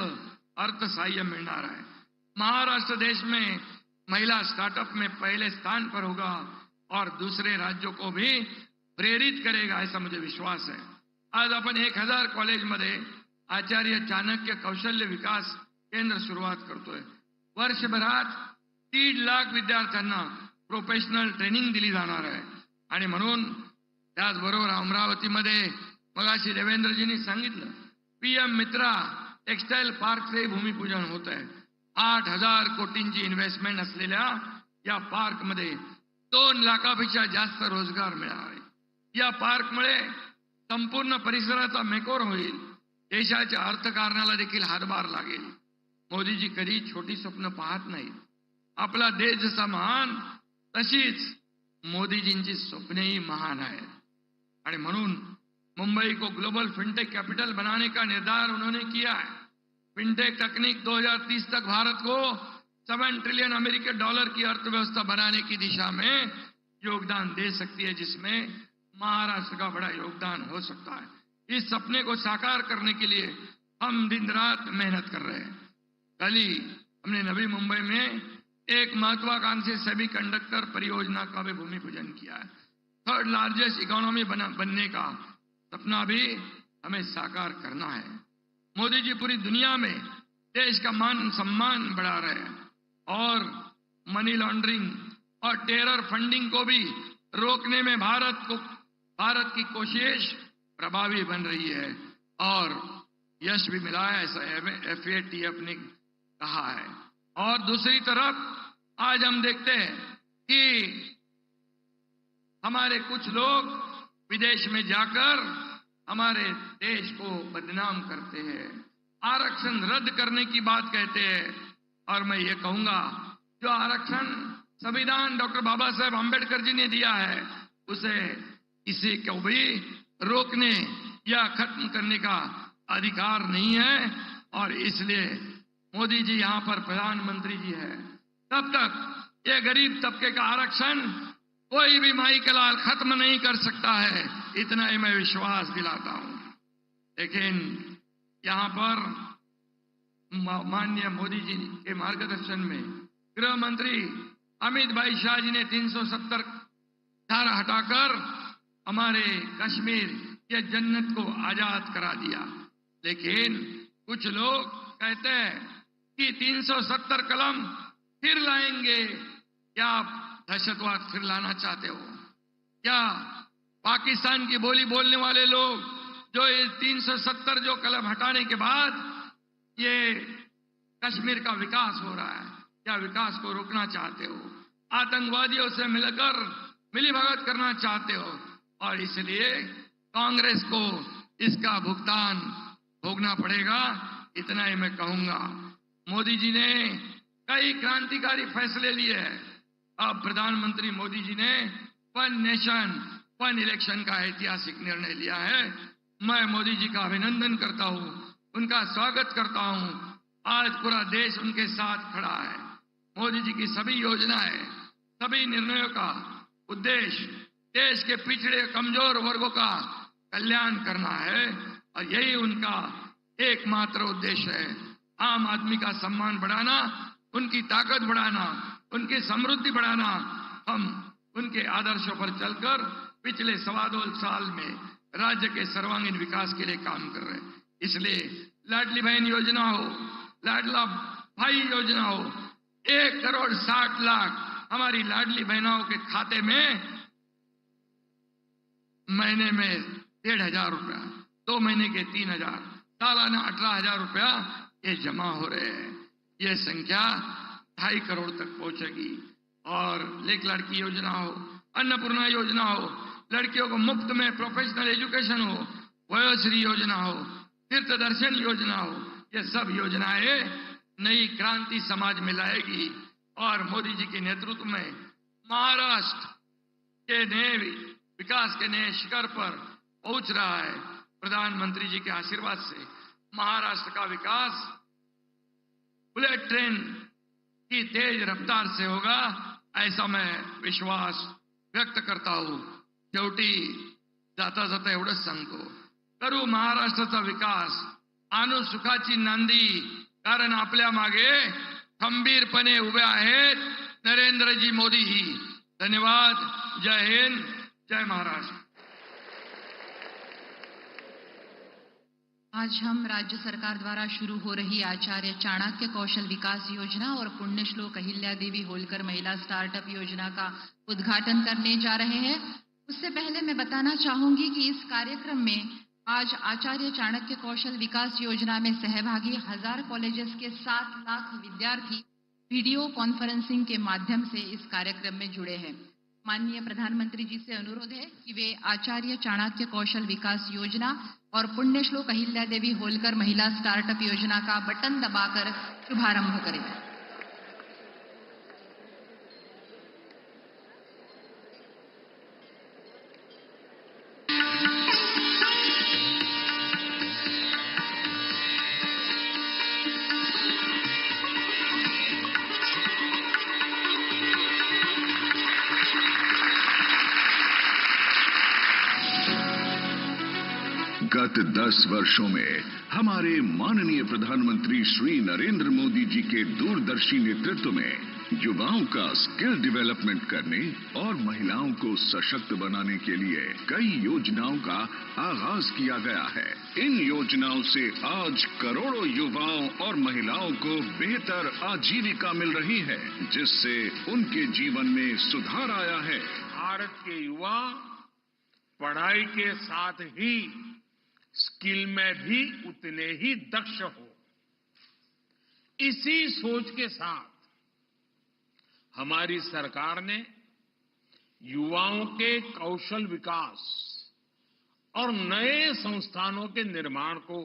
अर्थसहाय्य मिळणार आहे। महाराष्ट्र देश में महिला स्टार्टअप में पहले स्थान पर होगा और दूसरे राज्यों को भी प्रेरित करेगा, ऐसा मुझे विश्वास है। आज आपण 1000 कॉलेजमध्ये आचार्य चाणक्य कौशल्य विकास केंद्र सुरुवात करतोय। वर्षभरात 3 लाख विद्यार्थ्यांना प्रोफेशनल ट्रेनिंग दिली जाणार आहे। आणि म्हणून त्याचबरोबर अमरावतीमध्ये मगाशी देवेंद्रजींनी सांगितलं, पीएम मित्रा टेक्सटाईल पार्कचे भूमिपूजन होत आहे। 8,000 कोटींची इन्व्हेस्टमेंट असलेल्या या पार्कमध्ये 2 लाखापेक्षा जास्त रोजगार मिळणार आहे। या पार्कमुळे संपूर्ण परिसराचा मेकओव्हर होईल, देशाच्या अर्थकारणाला देखील हातभार लागेल। मोदीजी कधी छोटी स्वप्न पाहत नाहीत। आपला देश जसा महान तशीच मोदीजींची स्वप्नेही महान आहेत। आणि म्हणून मुंबई को ग्लोबल फिनटेक कैपिटल बनाने का निर्धार उन्होंने किया है। फिनटेक तकनीक 2030 तक भारत को $7 ट्रिलियन अमेरिकी डॉलर की अर्थव्यवस्था बनाने की दिशा में योगदान दे सकती है, जिसमें महाराष्ट्र का बड़ा योगदान हो सकता है। इस सपने को साकार करने के लिए हम दिन रात मेहनत कर रहे हैं। कल ही हमने नवी मुंबई में एक महत्वाकांक्षी सेमीकंडक्टर परियोजना का भी भूमि पूजन किया है। 3rd लार्जेस्ट इकोनॉमी बनने का सपना भी हमें साकार करना है। मोदी जी पूरी दुनिया में देश का मान सम्मान बढ़ा रहे हैं और मनी लॉन्ड्रिंग और टेरर फंडिंग को भी रोकने में भारत की कोशिश प्रभावी बन रही है और यश भी मिला है, ऐसा FATF ने कहा है। और दूसरी तरफ आज हम देखते हैं कि हमारे कुछ लोग विदेश में जाकर हमारे देश को बदनाम करते हैं, आरक्षण रद्द करने की बात कहते हैं। और मैं ये कहूंगा, जो आरक्षण संविधान डॉक्टर बाबा साहेब आंबेडकर जी ने दिया है, उसे किसी को भी रोकने या खत्म करने का अधिकार नहीं है। और इसलिए मोदी जी यहां पर प्रधानमंत्री जी है, तब तक ये गरीब तबके का आरक्षण कोई भी माई का लाल खत्म नहीं कर सकता है, इतना ही मैं विश्वास दिलाता हूं। लेकिन यहां पर माननीय मोदी जी के मार्गदर्शन में गृह मंत्री अमित भाई शाह जी ने 370 धारा हटाकर हमारे कश्मीर के जन्नत को आजाद करा दिया। लेकिन कुछ लोग कहते हैं कि 370 कलम फिर लाएंगे। क्या आप दहशतवाद फिर लाना चाहते हो? क्या पाकिस्तान की बोली बोलने वाले लोग जो ये 370 जो कलम हटाने के बाद ये कश्मीर का विकास हो रहा है, क्या विकास को रोकना चाहते हो? आतंकवादियों से मिलकर मिलीभगत करना चाहते हो? और इसलिए कांग्रेस को इसका भुगतान भोगना पड़ेगा। इतना ही मैं कहूंगा। मोदी जी ने कई क्रांतिकारी फैसले लिए हैं। अब प्रधानमंत्री मोदी जी ने वन नेशन वन इलेक्शन का ऐतिहासिक निर्णय लिया है। मैं मोदी जी का अभिनंदन करता हूं, उनका स्वागत करता हूं। आज पूरा देश उनके साथ खड़ा है। मोदी जी की सभी योजनाएं, सभी निर्णयों का उद्देश्य देश के पिछड़े कमजोर वर्गों का कल्याण करना है और यही उनका एकमात्र उद्देश्य है। आम आदमी का सम्मान बढ़ाना, उनकी ताकत बढ़ाना, उनकी समृद्धि बढ़ाना। हम उनके आदर्शों पर चलकर पिछले 2.25 साल में राज्य के सर्वांगीण विकास के लिए काम कर रहे हैं। इसलिए लाडली बहन योजना हो, लाडला भाई योजना हो, 1,60,00,000 हमारी लाडली बहनों के खाते में महीने में 1,500 रुपया, 2 महीने के 3,000, सालाना 18,000 रुपया ये जमा हो रहे हैं। ये संख्या 2.5 करोड़ तक पहुंचेगी। और एक लड़की योजना हो, अन्नपूर्णा योजना हो, लड़कियों को मुफ्त में प्रोफेशनल एजुकेशन हो, वयोश्री योजना हो, तीर्थ दर्शन योजना हो, ये सब योजनाएं नई क्रांति समाज में लाएगी। और मोदी जी के नेतृत्व में महाराष्ट्र के नए विकास के नए शिखर पर पहुंच रहा है। प्रधानमंत्री जी के आशीर्वाद से महाराष्ट्र का विकास बुलेट ट्रेन की तेज रफ्तार से होगा, ऐसा मैं विश्वास व्यक्त करता हूं। शेवटी जाता जाता एवढंच सांगतो, करू महाराष्ट्राचा विकास, आणू सुखाची नांदी, कारण आपल्या मागे खंबीरपणे उभे आहेत नरेंद्रजी मोदी ही। धन्यवाद। जय हिंद, जय महाराष्ट्र। आज हम राज्य सरकार द्वारा शुरू हो रही आचार्य चाणक्य कौशल विकास योजना और पुण्यश्लोक अहिल्या देवी होलकर महिला स्टार्टअप योजना का उद्घाटन करने जा रहे हैं। उससे पहले मैं बताना चाहूंगी कि इस कार्यक्रम में आज आचार्य चाणक्य कौशल विकास योजना में सहभागी 1000 कॉलेजेस के 7 लाख विद्यार्थी वीडियो कॉन्फ्रेंसिंग के माध्यम से इस कार्यक्रम में जुड़े हैं। माननीय प्रधानमंत्री जी से अनुरोध है कि वे आचार्य चाणक्य कौशल विकास योजना और पुण्यश्लोक अहिल्या देवी होलकर महिला स्टार्टअप योजना का बटन दबाकर शुभारंभ करें। गत 10 वर्षों में हमारे माननीय प्रधानमंत्री श्री नरेंद्र मोदी जी के दूरदर्शी नेतृत्व में युवाओं का स्किल डेवलपमेंट करने और महिलाओं को सशक्त बनाने के लिए कई योजनाओं का आगाज किया गया है। इन योजनाओं से आज करोड़ों युवाओं और महिलाओं को बेहतर आजीविका मिल रही है, जिससे उनके जीवन में सुधार आया है। भारत के युवा पढ़ाई के साथ ही स्किल में भी उतने ही दक्ष हो, इसी सोच के साथ हमारी सरकार ने युवाओं के कौशल विकास और नए संस्थानों के निर्माण को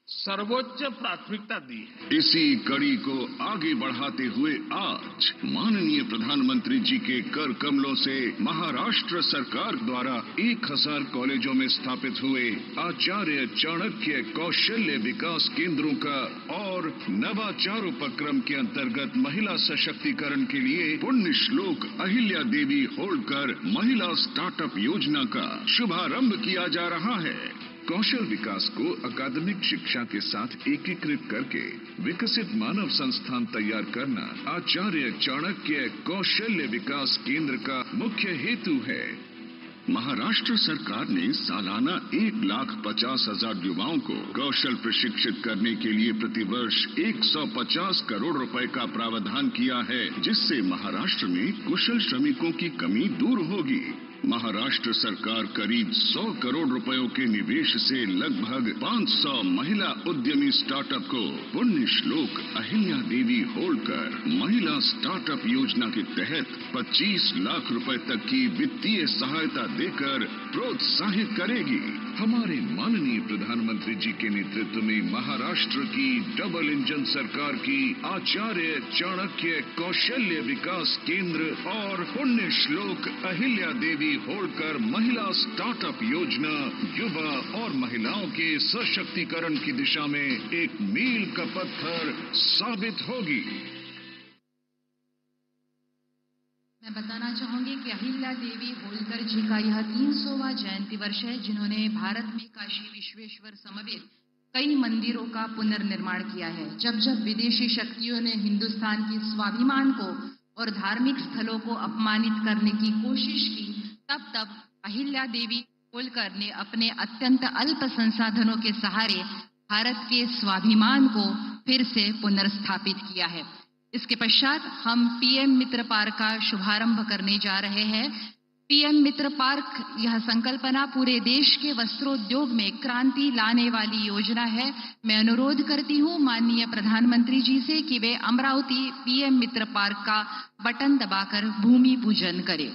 सर्वोच्च प्राथमिकता दी है। इसी कड़ी को आगे बढ़ाते हुए आज माननीय प्रधानमंत्री जी के कर कमलों से महाराष्ट्र सरकार द्वारा 1000 कॉलेजों में स्थापित हुए आचार्य चाणक्य कौशल्य विकास केंद्रों का और नवाचार उपक्रम के अंतर्गत महिला सशक्तिकरण के लिए पुण्यश्लोक अहिल्या देवी होलकर महिला स्टार्टअप योजना का शुभारंभ किया जा रहा है। कौशल विकास को अकादमिक शिक्षा के साथ एकीकृत करके विकसित मानव संस्थान तैयार करना आचार्य चाणक्य कौशल्य विकास केंद्र का मुख्य हेतु है। महाराष्ट्र सरकार ने सालाना 1,50,000 युवाओं को कौशल प्रशिक्षित करने के लिए प्रतिवर्ष 150 करोड़ रुपए का प्रावधान किया है, जिससे महाराष्ट्र में कुशल श्रमिकों की कमी दूर होगी। महाराष्ट्र सरकार करीब 100 करोड़ रुपयों के निवेश से लगभग 500 महिला उद्यमी स्टार्टअप को पुण्य श्लोक अहिल्या देवी होल्कर महिला स्टार्टअप योजना के तहत 25 लाख रुपए तक की वित्तीय सहायता देकर प्रोत्साहित करेगी। हमारे माननीय प्रधानमंत्री जी के नेतृत्व में महाराष्ट्र की डबल इंजन सरकार की आचार्य चाणक्य कौशल्य विकास केंद्र और पुण्य श्लोक अहिल्या देवी होल्कर महिला स्टार्टअप योजना युवा और महिलाओं के सशक्तिकरण की दिशा में एक मील का पत्थर साबित होगी। मैं बताना चाहूंगी कि अहिल्या देवी होलकर जी का यह 300वां जयंती वर्ष है, जिन्होंने भारत में काशी विश्वेश्वर समेत कई मंदिरों का पुनर्निर्माण किया है। जब जब विदेशी शक्तियों ने हिंदुस्तान की स्वाभिमान को और धार्मिक स्थलों को अपमानित करने की कोशिश की, तब तब अहिल्या देवी होलकर ने अपने अत्यंत अल्प संसाधनों के सहारे भारत के स्वाभिमान को फिर से पुनर्स्थापित किया है। इसके पश्चात हम पीएम मित्र पार्क का शुभारंभ करने जा रहे हैं। पीएम मित्र पार्क यह संकल्पना पूरे देश के वस्त्रोद्योग में क्रांति लाने वाली योजना है। मैं अनुरोध करती हूं माननीय प्रधानमंत्री जी से कि वे अमरावती पीएम मित्र पार्क का बटन दबाकर भूमि पूजन करें।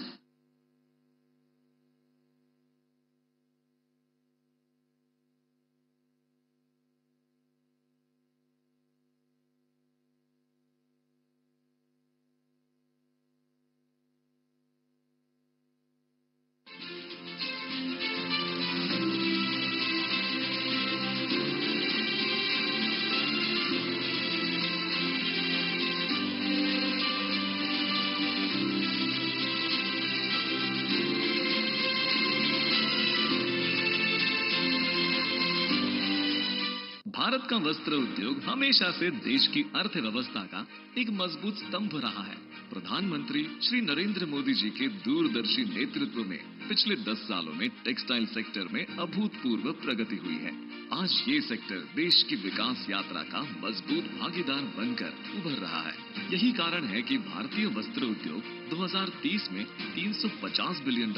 भारत का वस्त्र उद्योग हमेशा से देश की अर्थव्यवस्था का एक मजबूत स्तंभ रहा है। प्रधानमंत्री श्री नरेंद्र मोदी जी के दूरदर्शी नेतृत्व में पिछले 10 सालों में टेक्सटाइल सेक्टर में अभूतपूर्व प्रगति हुई है। आज ये सेक्टर देश की विकास यात्रा का मजबूत भागीदार बनकर उभर रहा है। यही कारण है कि भारतीय वस्त्र उद्योग 2030 में $350 बिलियन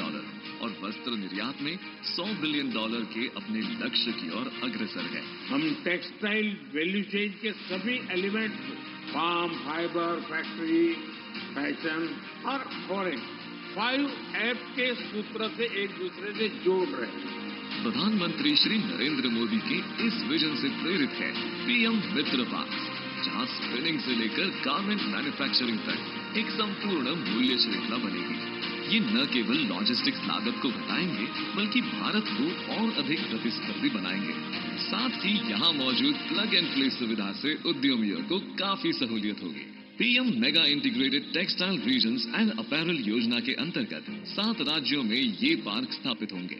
और वस्त्र निर्यात में $100 बिलियन के अपने लक्ष्य की ओर अग्रसर है। हम टेक्सटाइल वैल्यू चेन के सभी element farm, fibre, factory, fashion और फॉरेन 5F के सूत्र से एक दूसरे से जोड़ रहे हैं। प्रधानमंत्री श्री नरेंद्र मोदी के इस विजन से प्रेरित है पीएम मित्र पार्क, जहां स्पिनिंग से लेकर गारमेंट मैन्युफैक्चरिंग तक एक संपूर्ण मूल्य श्रृंखला बनेगी। ये न केवल लॉजिस्टिक्स लागत को घटाएंगे, बल्कि भारत को और अधिक प्रतिस्पर्धी बनाएंगे। साथ ही यहाँ मौजूद प्लग एंड प्ले सुविधा से उद्यमियों को काफी सहूलियत होगी। PM mega integrated textile regions and apparel योजना के अंतर्गत 7 राज्यों में ये पार्क स्थापित होंगे,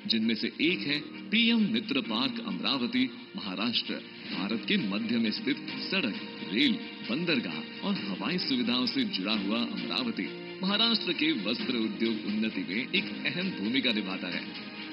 जिनमें से एक है पीएम मित्र पार्क अमरावती, महाराष्ट्र। भारत के मध्य में स्थित सड़क, रेल, बंदरगाह और हवाई सुविधाओं से जुड़ा हुआ अमरावती महाराष्ट्र के वस्त्र उद्योग उन्नति में एक अहम भूमिका निभाता है।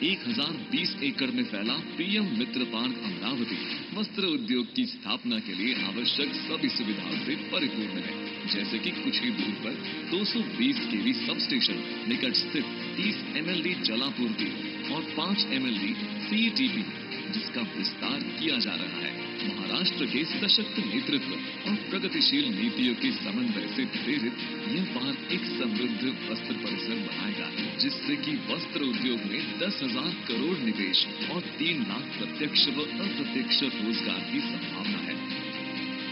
1020 एकड़ में फैला पीएम मित्र पार्क अमरावती वस्त्र उद्योग की स्थापना के लिए आवश्यक सभी सुविधाओं से परिपूर्ण है, जैसे कि कुछ ही दूर पर 220 केवी सब स्टेशन, निकट स्थित 30 MLD जलापूर्ति और 5 MLD CETP, जिसका विस्तार किया जा रहा है। महाराष्ट्र के सशक्त नेतृत्व और प्रगतिशील नीतियों के समन्वय से प्रेरित यह पार्क एक समृद्ध वस्त्र परिसर बनाएगा, जिससे कि वस्त्र उद्योग में 10,000 करोड़ निवेश और 3 लाख प्रत्यक्ष व अप्रत्यक्ष रोजगार की संभावना है।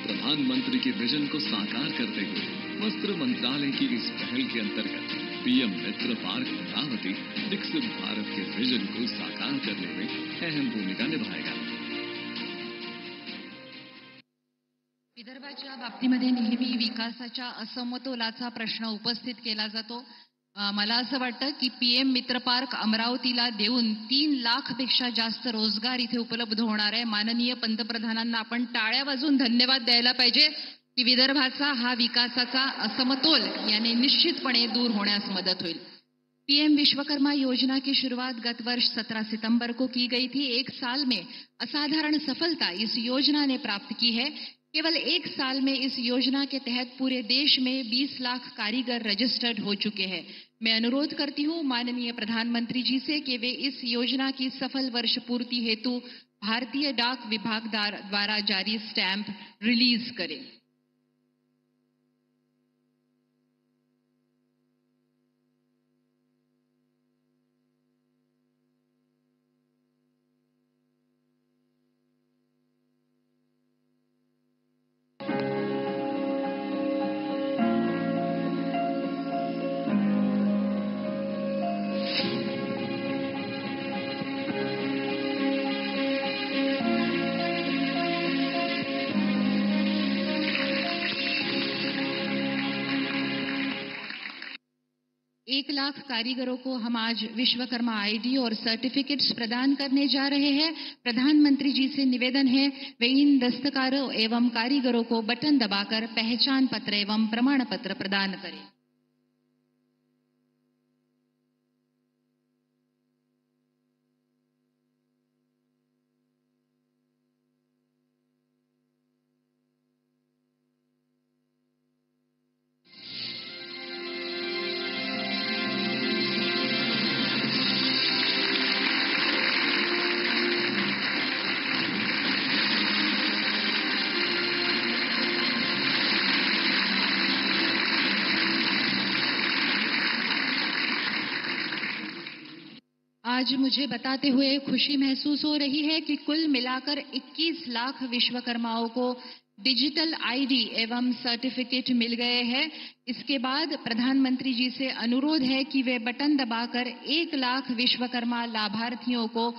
प्रधानमंत्री के विजन को साकार करते हुए वस्त्र मंत्रालय की इस पहल के अंतर्गत पीएम मित्र पार्क अमरावती विकसित भारत के विजन को साकार करने में अहम भूमिका निभाएगा। विदर्भाच्या बाबतीमध्ये नेहमी विकासाच्या असमतोलाचा प्रश्न उपस्थित केला जातो। मला असं वाटतं की PM मित्र पार्क अमरावतीला देऊन 3 लाखपेक्षा जास्त रोजगार इथे उपलब्ध होणार आहे. माननीय पंतप्रधानांना आपण टाळ्या वाजवून धन्यवाद द्यायला पाहिजे की विदर्भाचा हा विकासाचा असमतोल याने निश्चितपणे दूर होण्यास मदत होईल. PM विश्वकर्मा योजना की शुरुआत गत वर्ष 17 सितंबर को की गई थी. 1 साल में असाधारण सफलता इस योजना ने प्राप्त की है. केवल 1 साल में इस योजना के तहत पूरे देश में 20 लाख कारीगर रजिस्टर्ड हो चुके हैं. मैं अनुरोध करती हूं माननीय प्रधानमंत्री जी से कि वे इस योजना की सफल वर्ष पूर्ति हेतु भारतीय डाक विभाग द्वारा जारी स्टैंप रिलीज करें. एक लाख कारीगरों को हम आज विश्वकर्मा आईडी और सर्टिफिकेट्स प्रदान करने जा रहे हैं. प्रधानमंत्री जी से निवेदन है वे इन दस्तकारों एवं कारीगरों को बटन दबाकर पहचान पत्र एवं प्रमाण पत्र प्रदान करें. आज मुझे बताते हुए खुशी महसूस हो रही है कि कुल मिलाकर 21 लाख विश्वकर्माओं को डिजिटल आईडी एवं सर्टिफिकेट मिल गए हैं. इसके बाद प्रधानमंत्री जी से अनुरोध है कि वे बटन दबाकर 1 लाख विश्वकर्मा लाभार्थियों को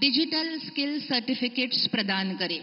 डिजिटल स्किल सर्टिफिकेट्स प्रदान करें.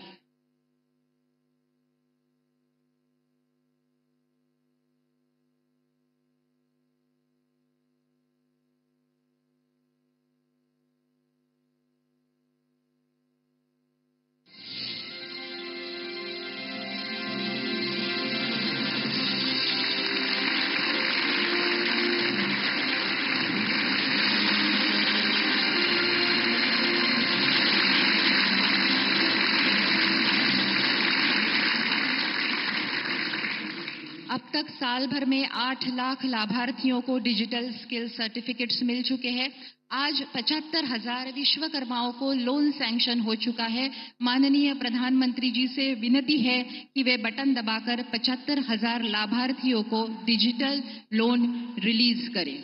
अब तक साल भर में 8 लाख लाभार्थियों को डिजिटल स्किल सर्टिफिकेट्स मिल चुके हैं. आज 75,000 विश्वकर्माओं को लोन सैंक्शन हो चुका है. माननीय प्रधानमंत्री जी से विनती है कि वे बटन दबाकर 75,000 लाभार्थियों को डिजिटल लोन रिलीज करें.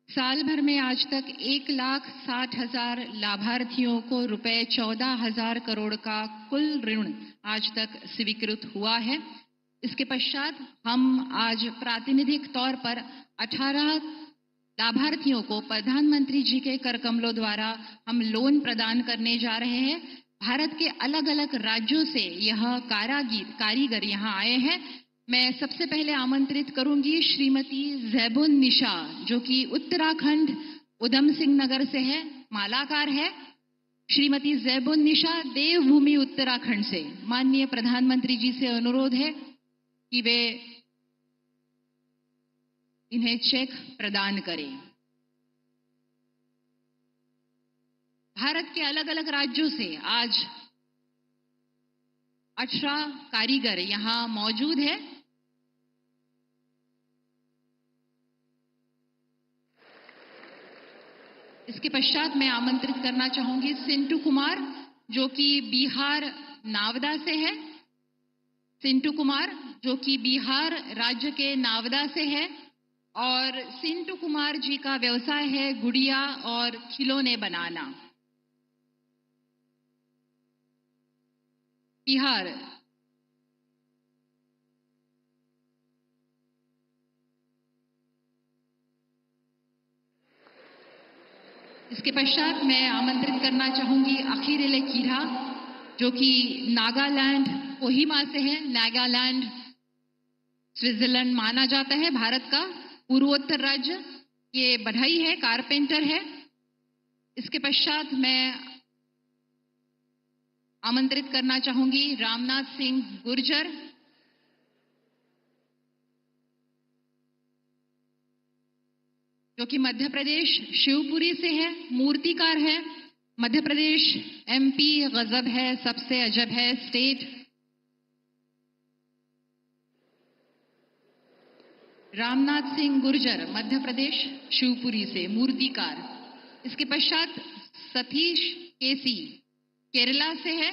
साल भर में आज तक 1,60,000 लाभार्थियों को रुपए 14,000 करोड़ का कुल ऋण आज तक स्वीकृत हुआ है. इसके पश्चात हम आज प्रातिनिधिक तौर पर 18 लाभार्थियों को प्रधानमंत्री जी के कर कमलों द्वारा हम लोन प्रदान करने जा रहे हैं. भारत के अलग अलग राज्यों से यह कारीगर यहाँ आए हैं. मैं सबसे पहले आमंत्रित करूंगी श्रीमती ज़ैबुन निशा जो कि उत्तराखंड उधम सिंह नगर से है, मालाकार है. श्रीमती ज़ैबुन निशा देवभूमि उत्तराखंड से. माननीय प्रधानमंत्री जी से अनुरोध है कि वे इन्हें चेक प्रदान करें. भारत के अलग अलग राज्यों से आज 18 कारीगर यहाँ मौजूद है. इसके पश्चात मैं आमंत्रित करना चाहूंगी सिंटू कुमार जो कि बिहार नावदा से है. सिंटू कुमार जो कि बिहार राज्य के नावदा से है. और सिंटू कुमार जी का व्यवसाय है गुड़िया और खिलौने बनाना। बिहार, इसके पश्चात मैं आमंत्रित करना चाहूंगी अखिरिले कीरा, जो कि नागालैंड कोहिमा से है। नागालैंड स्विट्जरलैंड माना जाता है भारत का पूर्वोत्तर राज्य। ये बढ़ई है, कारपेंटर है। इसके पश्चात मैं आमंत्रित करना चाहूंगी रामनाथ सिंह गुर्जर, जो कि मध्य प्रदेश शिवपुरी से है, मूर्तिकार है। मध्य प्रदेश एमपी गजब है, सबसे अजब है स्टेट। रामनाथ सिंह गुर्जर मध्य प्रदेश शिवपुरी से मूर्तिकार। इसके पश्चात सतीश केसी केरला से है।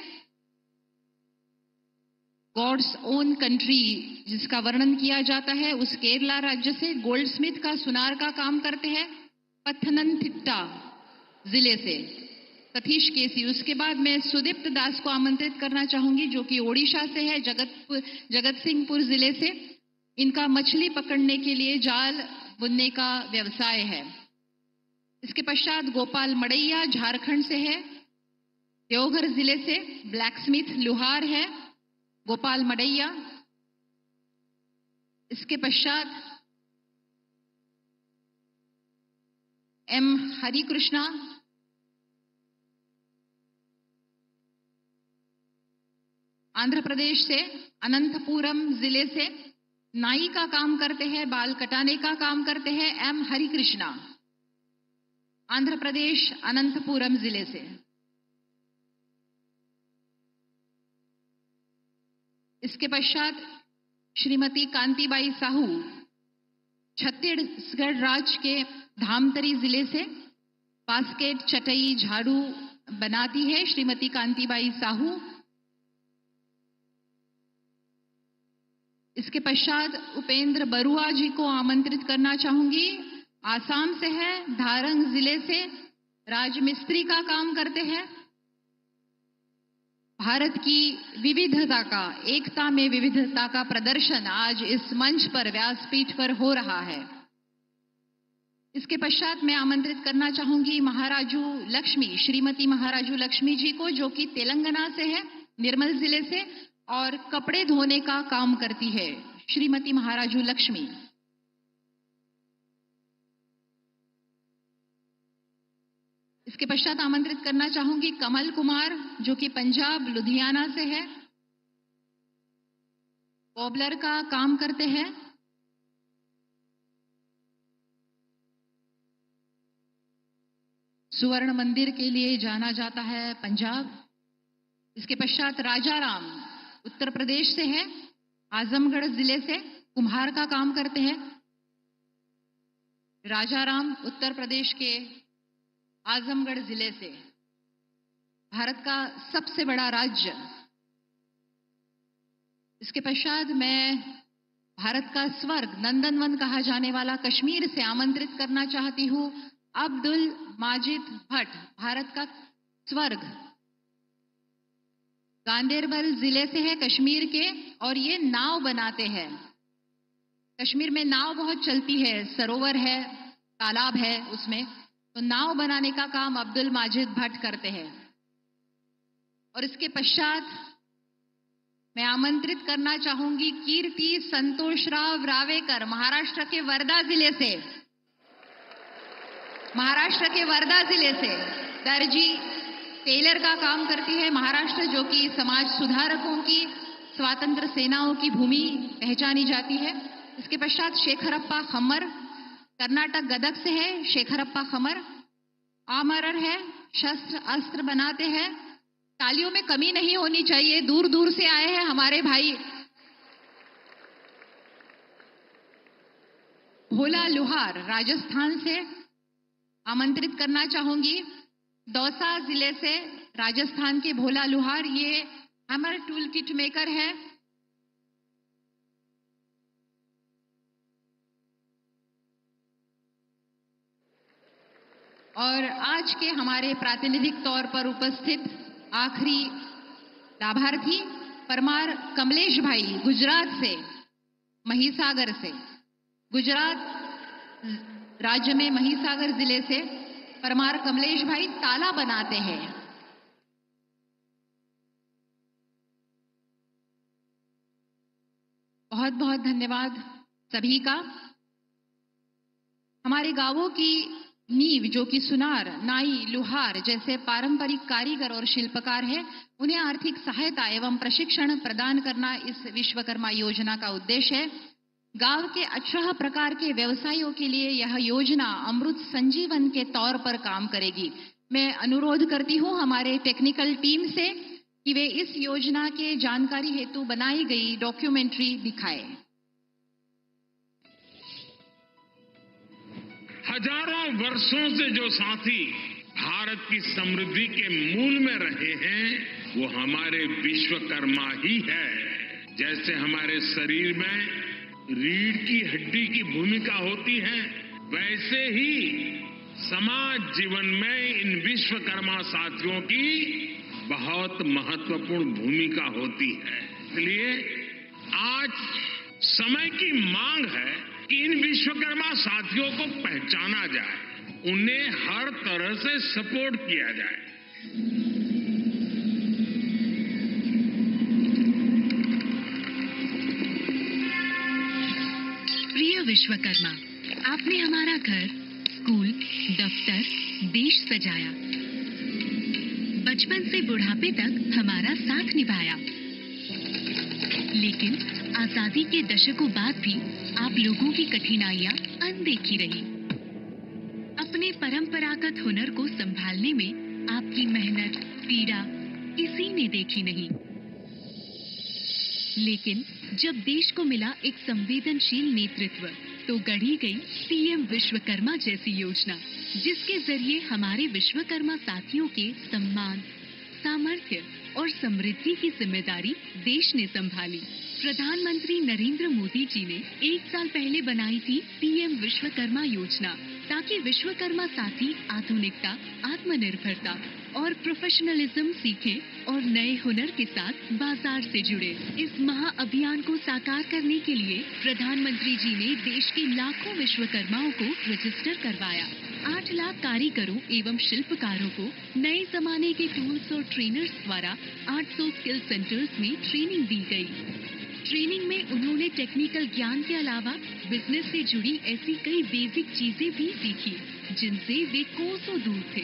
गॉड्स ओन कंट्री जिसका वर्णन किया जाता है, उस केरला राज्य से गोल्ड स्मिथ का सुनार का काम करते हैं। पत्थनमथिट्टा जिले से सतीश केसी। उसके बाद मैं सुदीप्त दास को आमंत्रित करना चाहूंगी, जो कि ओडिशा से है, जगत सिंहपुर जिले से। इनका मछली पकड़ने के लिए जाल बुनने का व्यवसाय है। इसके पश्चात गोपाल मड़ैया झारखंड से है, देवघर जिले से ब्लैक स्मिथ लुहार है गोपाल मड़ैया। इसके पश्चात एम हरिकृष्णा आंध्र प्रदेश से, अनंतपुरम जिले से नाई का काम करते हैं, बाल कटाने का काम करते हैं। एम हरिकृष्णा आंध्र प्रदेश अनंतपुरम जिले से। इसके पश्चात श्रीमती कांतिबाई साहू छत्तीसगढ़ राज्य के धामतरी जिले से बास्केट, चटई, झाड़ू बनाती है श्रीमती कांतिबाई साहू। इसके पश्चात उपेंद्र बरुआ जी को आमंत्रित करना चाहूंगी। आसाम से है, धारंग जिले से राजमिस्त्री का काम करते हैं। भारत की विविधता का, एकता में विविधता का प्रदर्शन आज इस मंच पर, व्यासपीठ पर हो रहा है। इसके पश्चात मैं आमंत्रित करना चाहूंगी महाराजू लक्ष्मी, श्रीमती महाराजू लक्ष्मी जी को, जो कि तेलंगाना से है, निर्मल जिले से, और कपड़े धोने का काम करती है श्रीमती महाराजू लक्ष्मी। इसके पश्चात आमंत्रित करना चाहूंगी कमल कुमार, जो कि पंजाब लुधियाना से है, कॉबलर का काम करते हैं। सुवर्ण मंदिर के लिए जाना जाता है पंजाब। इसके पश्चात राजाराम उत्तर प्रदेश से है, आजमगढ़ जिले से, कुम्हार का काम करते हैं। राजाराम उत्तर प्रदेश के आजमगढ़ जिले से, भारत का सबसे बड़ा राज्य। इसके पश्चात मैं भारत का स्वर्ग, नंदनवन कहा जाने वाला कश्मीर से आमंत्रित करना चाहती हूं अब्दुल माजिद भट्ट, भारत का स्वर्ग, गांदेरबल जिले से है, कश्मीर के, और ये नाव बनाते हैं। कश्मीर में नाव बहुत चलती है, सरोवर है, तालाब है उसमें, तो नाव बनाने का काम अब्दुल माजिद भट्ट करते हैं। और इसके पश्चात मैं आमंत्रित करना चाहूंगी कीर्ति संतोषराव रावेकर, महाराष्ट्र के वर्धा जिले से, महाराष्ट्र के वर्धा जिले से दर्जी, टेलर का काम करती है महाराष्ट्र, जो कि समाज सुधारकों की, स्वातंत्र सेनाओं की भूमि पहचानी जाती है। इसके पश्चात शेखरप्पा खम्मर, कर्नाटक गदग से है शेखरप्पा खम्मर, आमरर है, शस्त्र अस्त्र बनाते हैं। तालियों में कमी नहीं होनी चाहिए, दूर दूर से आए हैं हमारे भाई। भोला लुहार राजस्थान से आमंत्रित करना चाहूंगी, दौसा जिले से राजस्थान के भोला लुहार, ये हैमर टूल किट मेकर है। और आज के हमारे प्रातिनिधिक तौर पर उपस्थित आखिरी लाभार्थी परमार कमलेश भाई गुजरात से, महिसागर से, गुजरात राज्य में महिसागर जिले से परमार कमलेश भाई ताला बनाते हैं। बहुत बहुत धन्यवाद सभी का। हमारे गांवों की नींव जो कि सुनार, नाई, लुहार जैसे पारंपरिक कारीगर और शिल्पकार हैं, उन्हें आर्थिक सहायता एवं प्रशिक्षण प्रदान करना इस विश्वकर्मा योजना का उद्देश्य है। गांव के 18 प्रकार के व्यवसायों के लिए यह योजना अमृत संजीवन के तौर पर काम करेगी। मैं अनुरोध करती हूं हमारे टेक्निकल टीम से कि वे इस योजना के जानकारी हेतु बनाई गई डॉक्यूमेंट्री दिखाएं। हजारों वर्षों से जो साथी भारत की समृद्धि के मूल में रहे हैं, वो हमारे विश्वकर्मा ही है। जैसे हमारे शरीर में रीढ़ की हड्डी की भूमिका होती है, वैसे ही समाज जीवन में इन विश्वकर्मा साथियों की बहुत महत्वपूर्ण भूमिका होती है। इसलिए आज समय की मांग है कि इन विश्वकर्मा साथियों को पहचाना जाए, उन्हें हर तरह से सपोर्ट किया जाए। प्रिय विश्वकर्मा, आपने हमारा घर, स्कूल, दफ्तर, देश सजाया। बचपन से बुढ़ापे तक हमारा साथ निभाया। लेकिन आजादी के दशकों बाद भी आप लोगों की कठिनाइयां अनदेखी रही। अपने परंपरागत हुनर को संभालने में आपकी मेहनत, पीड़ा किसी ने देखी नहीं। लेकिन जब देश को मिला एक संवेदनशील नेतृत्व, तो गढ़ी गई पीएम विश्वकर्मा जैसी योजना, जिसके जरिए हमारे विश्वकर्मा साथियों के सम्मान, सामर्थ्य और समृद्धि की जिम्मेदारी देश ने संभाली। प्रधानमंत्री नरेंद्र मोदी जी ने 1 साल पहले बनाई थी पीएम विश्वकर्मा योजना, ताकि विश्वकर्मा साथी आधुनिकता, आत्मनिर्भरता और प्रोफेशनलिज्म सीखें और नए हुनर के साथ बाजार से जुड़े। इस महाअभियान को साकार करने के लिए प्रधानमंत्री जी ने देश के लाखों विश्वकर्माओं को रजिस्टर करवाया। 8 लाख कारीगरों एवं शिल्पकारों को नए जमाने के टूल्स और ट्रेनर्स द्वारा 800 स्किल सेंटर्स में ट्रेनिंग दी गई। ट्रेनिंग में उन्होंने टेक्निकल ज्ञान के अलावा बिजनेस से जुड़ी ऐसी कई बेसिक चीजें भी सीखी, जिनसे वे कोसों दूर थे।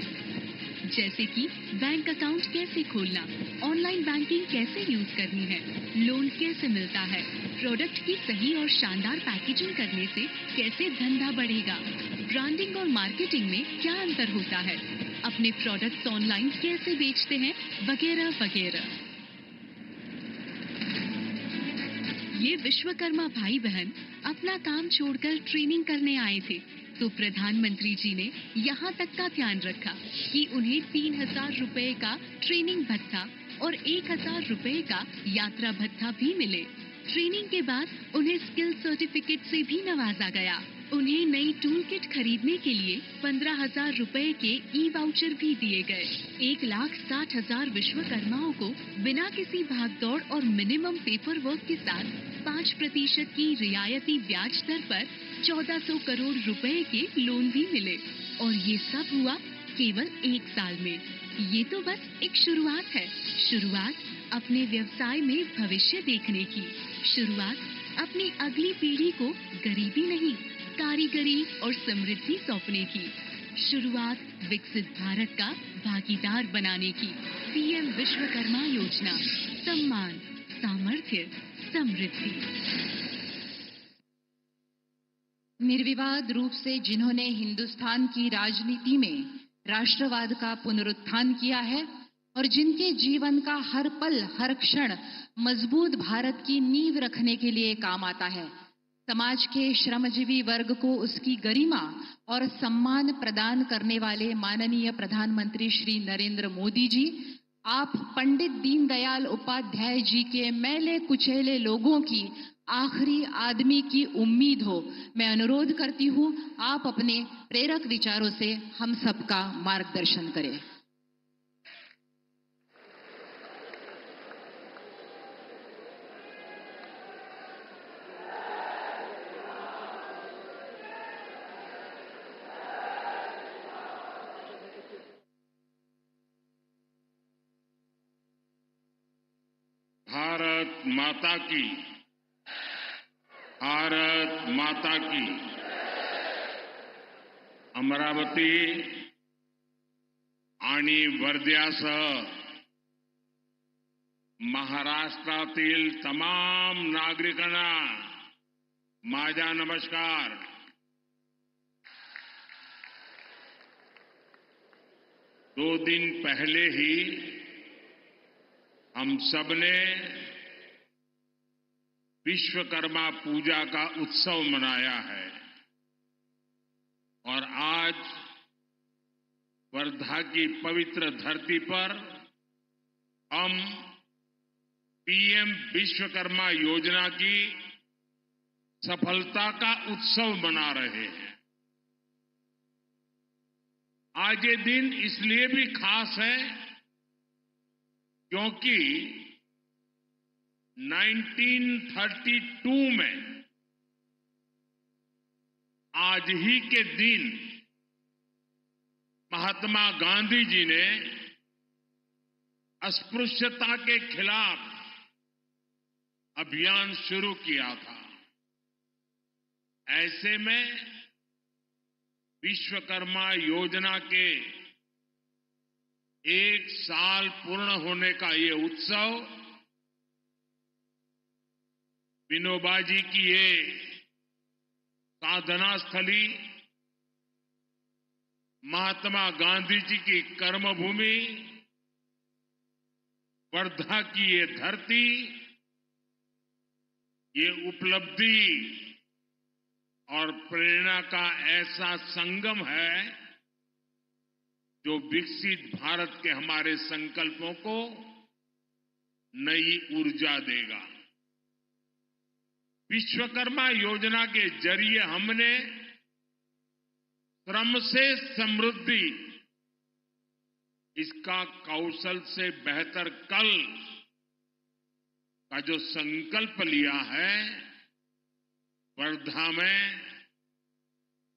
जैसे कि बैंक अकाउंट कैसे खोलना, ऑनलाइन बैंकिंग कैसे यूज करनी है, लोन कैसे मिलता है, प्रोडक्ट की सही और शानदार पैकेजिंग करने से कैसे धंधा बढ़ेगा, ब्रांडिंग और मार्केटिंग में क्या अंतर होता है, अपने प्रोडक्ट्स ऑनलाइन कैसे बेचते हैं, वगैरह वगैरह। ये विश्वकर्मा भाई बहन अपना काम छोड़कर ट्रेनिंग करने आए थे, तो प्रधानमंत्री जी ने यहाँ तक का ध्यान रखा कि उन्हें 3,000 रुपए का ट्रेनिंग भत्ता और 1,000 रुपए का यात्रा भत्ता भी मिले। ट्रेनिंग के बाद उन्हें स्किल सर्टिफिकेट से भी नवाजा गया। उन्हें नई टूल किट खरीदने के लिए 15,000 रुपए के ई वाउचर भी दिए गए। 1,60,000 विश्वकर्माओं को बिना किसी भागदौड़ और मिनिमम पेपर वर्क के साथ 5% की रियायती ब्याज दर पर 1,400 करोड़ रुपए के लोन भी मिले। और ये सब हुआ केवल 1 साल में। ये तो बस एक शुरुआत है। शुरुआत अपने व्यवसाय में भविष्य देखने की। शुरुआत अपनी अगली पीढ़ी को गरीबी नहीं, कारीगरी और समृद्धि सौंपने की। शुरुआत विकसित भारत का भागीदार बनाने की। पीएम विश्वकर्मा योजना, सम्मान, सामर्थ्य, समृद्धि। निर्विवाद रूप से जिन्होंने हिंदुस्तान की राजनीति में राष्ट्रवाद का पुनरुत्थान किया है और जिनके जीवन का हर पल, हर क्षण मजबूत भारत की नींव रखने के लिए काम आता है। समाज के श्रमजीवी वर्ग को उसकी गरिमा और सम्मान प्रदान करने वाले माननीय प्रधानमंत्री श्री नरेंद्र मोदी जी आप पंडित दीनदयाल उपाध्याय जी के मैले कुचेले लोगों की आखिरी आदमी की उम्मीद हो। मैं अनुरोध करती हूं आप अपने प्रेरक विचारों से हम सबका मार्गदर्शन करें। भारत माता की, भारत माता की। अमरावती आणि वर्ध्यासह महाराष्ट्रातील तमाम नागरिकांना माझा नमस्कार। 2 दिन पहले ही हम सबने विश्वकर्मा पूजा का उत्सव मनाया है और आज वर्धा की पवित्र धरती पर हम पीएम विश्वकर्मा योजना की सफलता का उत्सव मना रहे हैं। आज ये दिन इसलिए भी खास है क्योंकि 1932 में आज ही के दिन महात्मा गांधी जी ने अस्पृश्यता के खिलाफ अभियान शुरू किया था। ऐसे में विश्वकर्मा योजना के 1 साल पूर्ण होने का ये उत्सव विनोबा जी की ये साधना स्थली, महात्मा गांधी जी की कर्मभूमि, वर्धा की ये धरती, ये उपलब्धि और प्रेरणा का ऐसा संगम है जो विकसित भारत के हमारे संकल्पों को नई ऊर्जा देगा। विश्वकर्मा योजना के जरिए हमने श्रम से समृद्धि, इसका कौशल से बेहतर कल का जो संकल्प लिया है, वर्धा में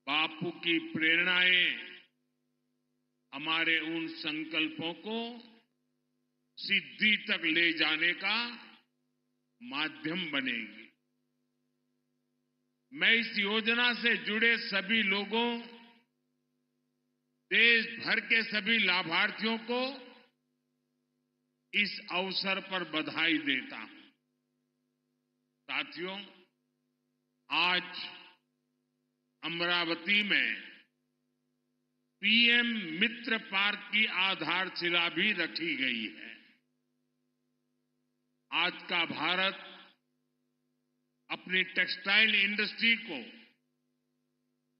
बापू की प्रेरणाएं हमारे उन संकल्पों को सिद्धि तक ले जाने का माध्यम बनेगी। मैं इस योजना से जुड़े सभी लोगों, देश भर के सभी लाभार्थियों को इस अवसर पर बधाई देता हूं। साथियों, आज अमरावती में पीएम मित्र पार्क की आधारशिला भी रखी गई है। आज का भारत अपनी टेक्सटाइल इंडस्ट्री को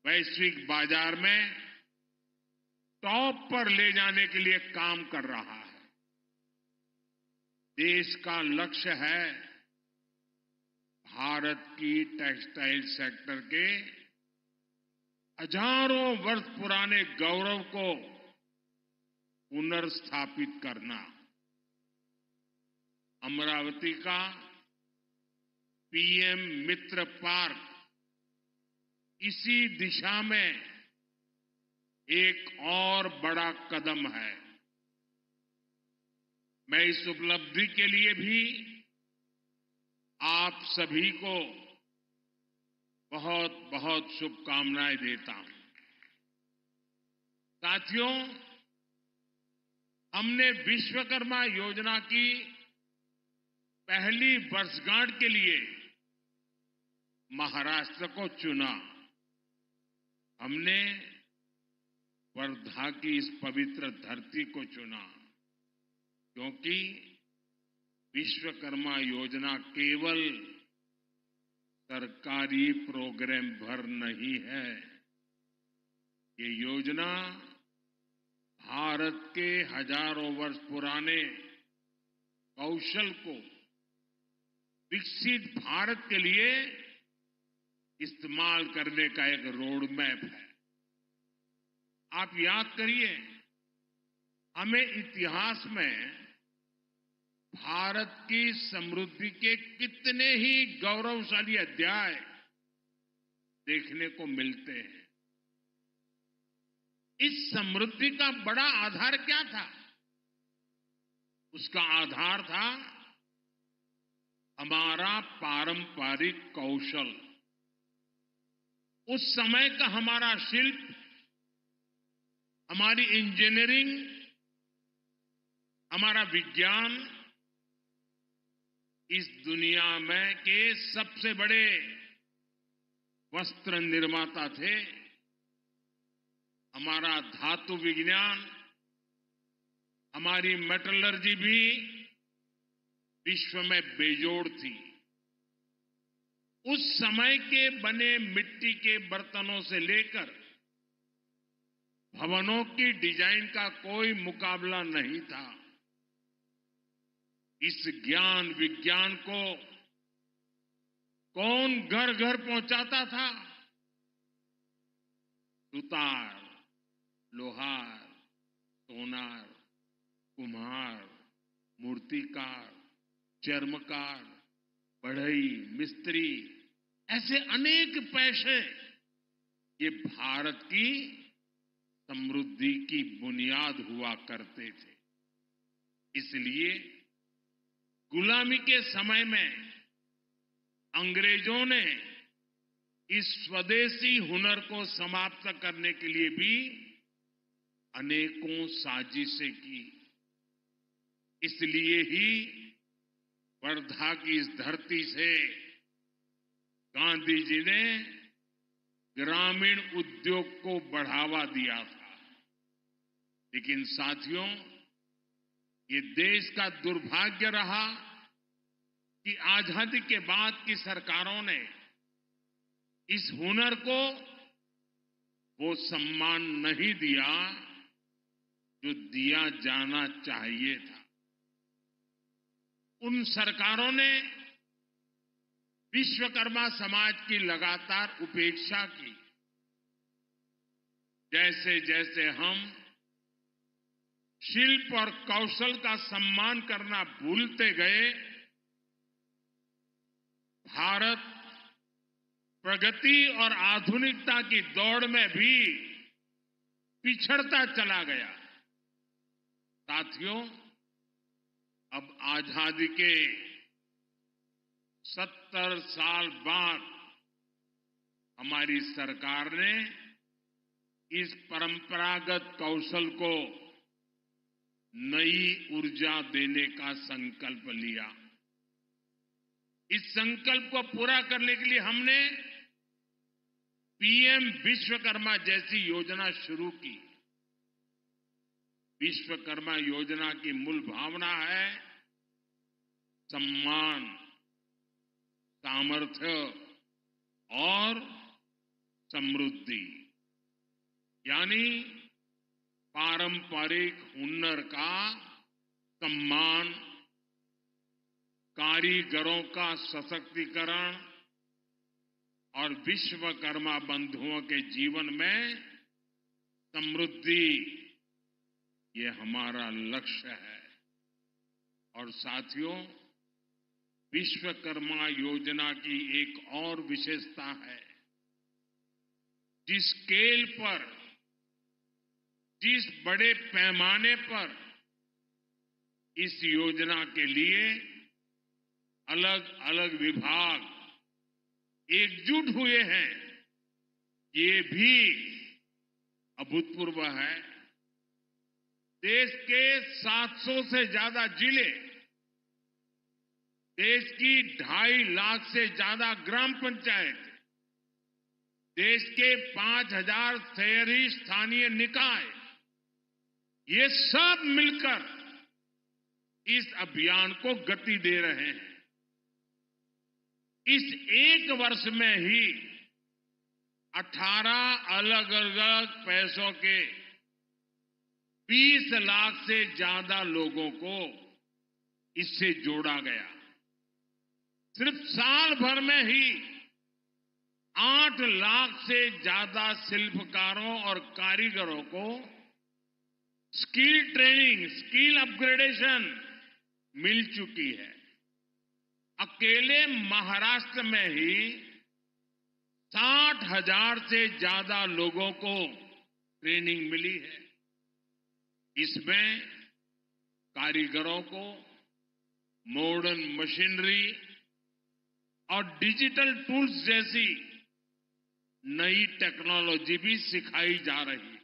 वैश्विक बाजार में टॉप पर ले जाने के लिए काम कर रहा है। देश का लक्ष्य है भारत की टेक्सटाइल सेक्टर के हजारों वर्ष पुराने गौरव को पुनर्स्थापित करना। अमरावती का पीएम मित्र पार्क इसी दिशा में एक और बड़ा कदम है। मैं इस उपलब्धि के लिए भी आप सभी को बहुत बहुत शुभकामनाएं देता हूं। साथियों, हमने विश्वकर्मा योजना की पहली वर्षगांठ के लिए महाराष्ट्र को चुना। हमने वर्धा की इस पवित्र धरती को चुना क्योंकि विश्वकर्मा योजना केवल सरकारी प्रोग्राम भर नहीं है। ये योजना भारत के हजारों वर्ष पुराने कौशल को विकसित भारत के लिए इस्तेमाल करने का एक रोड मैप है। आप याद करिए, हमें इतिहास में भारत की समृद्धि के कितने ही गौरवशाली अध्याय देखने को मिलते हैं। इस समृद्धि का बड़ा आधार क्या था? उसका आधार था हमारा पारंपरिक कौशल। उस समय का हमारा शिल्प, हमारी इंजीनियरिंग, हमारा विज्ञान इस दुनिया में के सबसे बड़े वस्त्र निर्माता थे। हमारा धातु विज्ञान, हमारी मेटलर्जी भी विश्व में बेजोड़ थी। उस समय के बने मिट्टी के बर्तनों से लेकर भवनों की डिजाइन का कोई मुकाबला नहीं था। इस ज्ञान विज्ञान को कौन घर घर पहुंचाता था? सुतार, लोहार, सोनार, कुम्हार, मूर्तिकार, चर्मकार, बढ़ई, मिस्त्री, ऐसे अनेक पेशे ये भारत की समृद्धि की बुनियाद हुआ करते थे। इसलिए गुलामी के समय में अंग्रेजों ने इस स्वदेशी हुनर को समाप्त करने के लिए भी अनेकों साजिशें की। इसलिए ही वर्धा की इस धरती से गांधी जी ने ग्रामीण उद्योग को बढ़ावा दिया था। लेकिन साथियों, ये देश का दुर्भाग्य रहा कि आजादी के बाद की सरकारों ने इस हुनर को वो सम्मान नहीं दिया जो दिया जाना चाहिए था। उन सरकारों ने विश्वकर्मा समाज की लगातार उपेक्षा की। जैसे जैसे हम शिल्प और कौशल का सम्मान करना भूलते गए, भारत प्रगति और आधुनिकता की दौड़ में भी पिछड़ता चला गया। साथियों, अब आजादी के 70 साल बाद हमारी सरकार ने इस परंपरागत कौशल को नई ऊर्जा देने का संकल्प लिया। इस संकल्प को पूरा करने के लिए हमने पीएम विश्वकर्मा जैसी योजना शुरू की। विश्वकर्मा योजना की मूल भावना है सम्मान, सामर्थ्य और समृद्धि, यानी पारंपरिक हुनर का सम्मान, कारीगरों का सशक्तिकरण और विश्वकर्मा बंधुओं के जीवन में समृद्धि, ये हमारा लक्ष्य है। और साथियों, विश्वकर्मा योजना की एक और विशेषता है, जिस स्केल पर, जिस बड़े पैमाने पर इस योजना के लिए अलग अलग विभाग एकजुट हुए हैं, ये भी अभूतपूर्व है। देश के 700 से ज्यादा जिले, देश की 2.5 लाख से ज्यादा ग्राम पंचायत, देश के 5,000 शहरी स्थानीय निकाय, ये सब मिलकर इस अभियान को गति दे रहे हैं। इस एक वर्ष में ही 18 अलग अलग पैसों के 20 लाख से ज्यादा लोगों को इससे जोड़ा गया। सिर्फ साल भर में ही 8 लाख से ज्यादा शिल्पकारों और कारीगरों को स्किल ट्रेनिंग, स्किल अपग्रेडेशन मिल चुकी है। अकेले महाराष्ट्र में ही 60,000 से ज्यादा लोगों को ट्रेनिंग मिली है। इसमें कारीगरों को मॉडर्न मशीनरी और डिजिटल टूल्स जैसी नई टेक्नोलॉजी भी सिखाई जा रही है।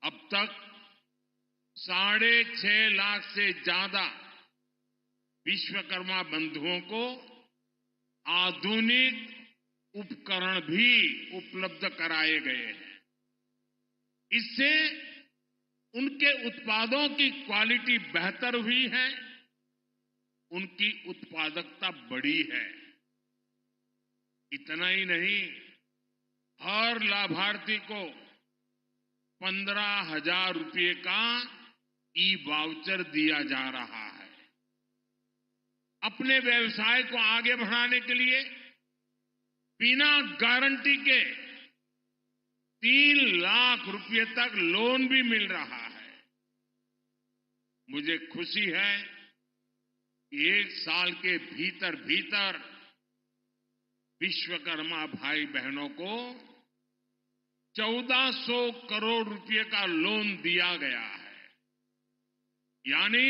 अब तक 6.5 लाख से ज्यादा विश्वकर्मा बंधुओं को आधुनिक उपकरण भी उपलब्ध कराए गए हैं। इससे उनके उत्पादों की क्वालिटी बेहतर हुई है, उनकी उत्पादकता बढ़ी है। इतना ही नहीं, हर लाभार्थी को 15,000 रुपये का ई-वाउचर दिया जा रहा है। अपने व्यवसाय को आगे बढ़ाने के लिए बिना गारंटी के 3 लाख रुपये तक लोन भी मिल रहा है। मुझे खुशी है कि 1 साल के भीतर भीतर विश्वकर्मा भाई बहनों को 1400 करोड़ रुपए का लोन दिया गया है। यानी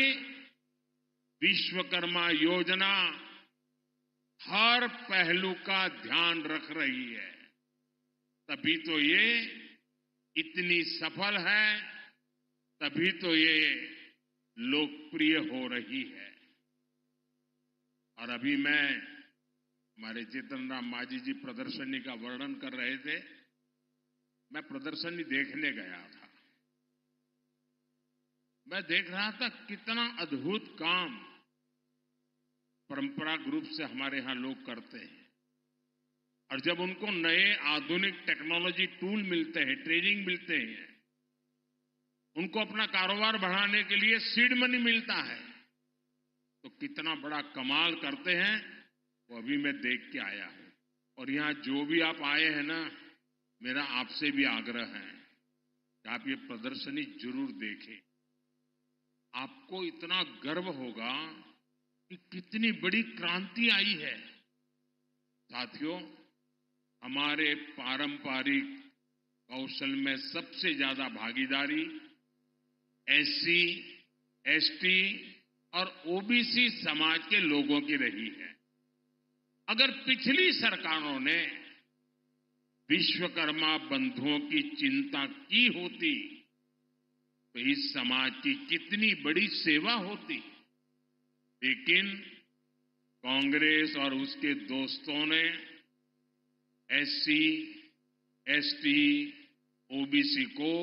विश्वकर्मा योजना हर पहलू का ध्यान रख रही है। तभी तो ये इतनी सफल है, तभी तो ये लोकप्रिय हो रही है। और अभी मैं हमारे जीतन राम मांझी जी प्रदर्शनी का वर्णन कर रहे थे। मैं प्रदर्शनी देखने गया था। मैं देख रहा था कितना अद्भुत काम परंपरागत रूप से हमारे यहां लोग करते हैं। और जब उनको नए आधुनिक टेक्नोलॉजी टूल मिलते हैं, ट्रेनिंग मिलते हैं, उनको अपना कारोबार बढ़ाने के लिए सीड मनी मिलता है, तो कितना बड़ा कमाल करते हैं वो अभी मैं देख के आया हूं। और यहां जो भी आप आए हैं ना, मेरा आपसे भी आग्रह है कि आप ये प्रदर्शनी जरूर देखें। आपको इतना गर्व होगा कि कितनी बड़ी क्रांति आई है। साथियों, हमारे पारंपरिक कौशल में सबसे ज्यादा भागीदारी एससी, एसटी और ओबीसी समाज के लोगों की रही है। अगर पिछली सरकारों ने विश्वकर्मा बंधुओं की चिंता की होती तो इस समाज की कितनी बड़ी सेवा होती। लेकिन कांग्रेस और उसके दोस्तों ने एससी, एसटी, ओबीसी को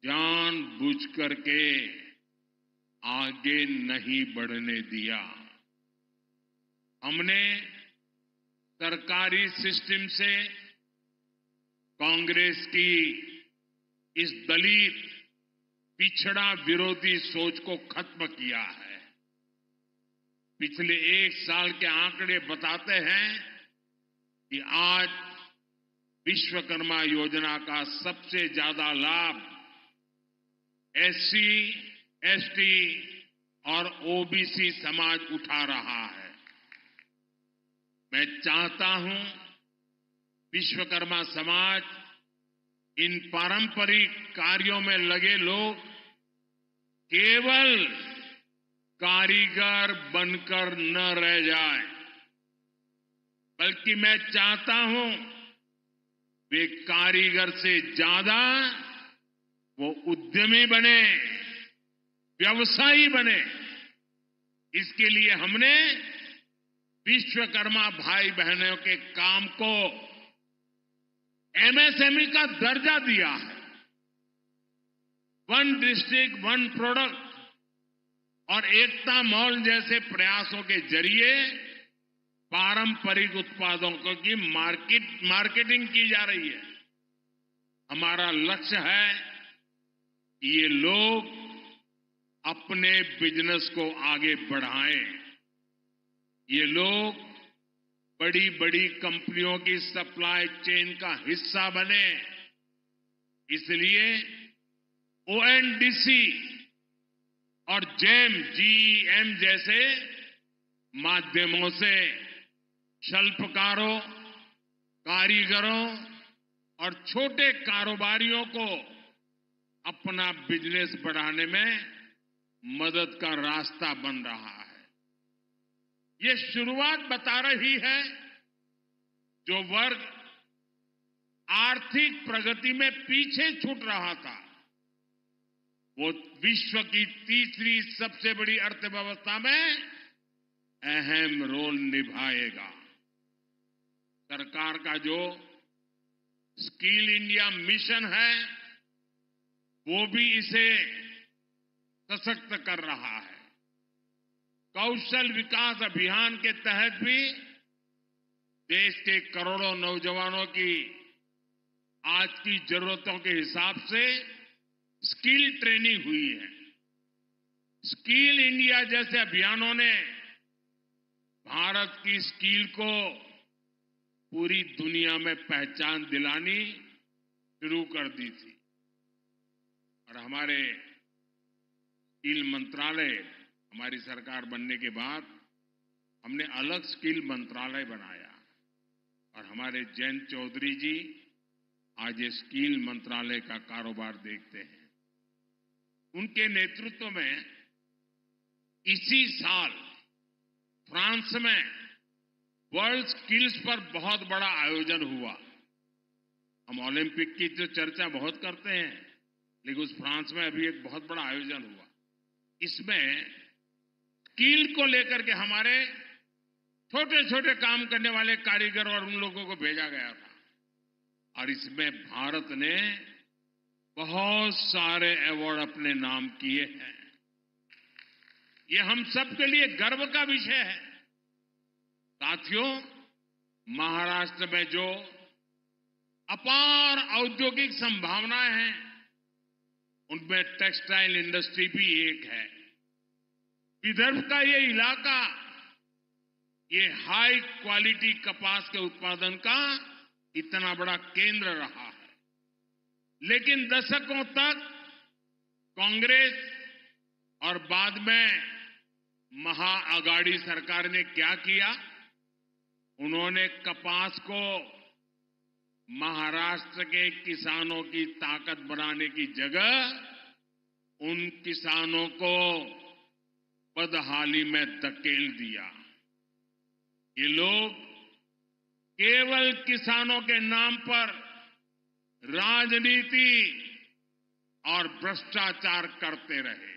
जानबूझ करके आगे नहीं बढ़ने दिया। हमने सरकारी सिस्टम से कांग्रेस की इस दलित पिछड़ा विरोधी सोच को खत्म किया है। पिछले 1 साल के आंकड़े बताते हैं कि आज विश्वकर्मा योजना का सबसे ज्यादा लाभ एससी, एसटी और ओबीसी समाज उठा रहा है। मैं चाहता हूं विश्वकर्मा समाज, इन पारंपरिक कार्यों में लगे लोग केवल कारीगर बनकर न रह जाए, बल्कि मैं चाहता हूं वे कारीगर से ज्यादा वो उद्यमी बने, व्यवसायी बने। इसके लिए हमने विश्वकर्मा भाई बहनों के काम को एमएसएमई का दर्जा दिया है। 1 डिस्ट्रिक्ट 1 प्रोडक्ट और एकता मॉल जैसे प्रयासों के जरिए पारंपरिक उत्पादों की मार्केटिंग की जा रही है। हमारा लक्ष्य है कि ये लोग अपने बिजनेस को आगे बढ़ाएं। ये लोग बड़ी बड़ी कंपनियों की सप्लाई चेन का हिस्सा बने। इसलिए ओएनडीसी और जीईएम जैसे माध्यमों से शिल्पकारों, कारीगरों और छोटे कारोबारियों को अपना बिजनेस बढ़ाने में मदद का रास्ता बन रहा है। ये शुरुआत बता रही है जो वर्ग आर्थिक प्रगति में पीछे छूट रहा था, वो विश्व की तीसरी सबसे बड़ी अर्थव्यवस्था में अहम रोल निभाएगा। सरकार का जो स्किल इंडिया मिशन है, वो भी इसे सशक्त कर रहा है। कौशल विकास अभियान के तहत भी देश के करोड़ों नौजवानों की आज की जरूरतों के हिसाब से स्किल ट्रेनिंग हुई है। स्किल इंडिया जैसे अभियानों ने भारत की स्किल को पूरी दुनिया में पहचान दिलानी शुरू कर दी थी। और हमारे स्किल मंत्रालय, हमारी सरकार बनने के बाद हमने अलग स्किल मंत्रालय बनाया और हमारे जयंत चौधरी जी आज ये स्किल मंत्रालय का कारोबार देखते हैं। उनके नेतृत्व में इसी साल फ्रांस में वर्ल्ड स्किल्स पर बहुत बड़ा आयोजन हुआ। हम ओलंपिक की जो चर्चा बहुत करते हैं, लेकिन उस फ्रांस में अभी एक बहुत बड़ा आयोजन हुआ। इसमें स्किल को लेकर के हमारे छोटे छोटे काम करने वाले कारीगर और उन लोगों को भेजा गया था और इसमें भारत ने बहुत सारे अवार्ड अपने नाम किए हैं। ये हम सब के लिए गर्व का विषय है। साथियों, महाराष्ट्र में जो अपार औद्योगिक संभावनाएं हैं, उनमें टेक्सटाइल इंडस्ट्री भी एक है। विदर्भ का ये इलाका ये हाई क्वालिटी कपास के उत्पादन का इतना बड़ा केंद्र रहा है। लेकिन दशकों तक कांग्रेस और बाद में महाअगाड़ी सरकार ने क्या किया? उन्होंने कपास को महाराष्ट्र के किसानों की ताकत बनाने की जगह उन किसानों को बदहाली में धकेल दिया। ये लोग केवल किसानों के नाम पर राजनीति और भ्रष्टाचार करते रहे।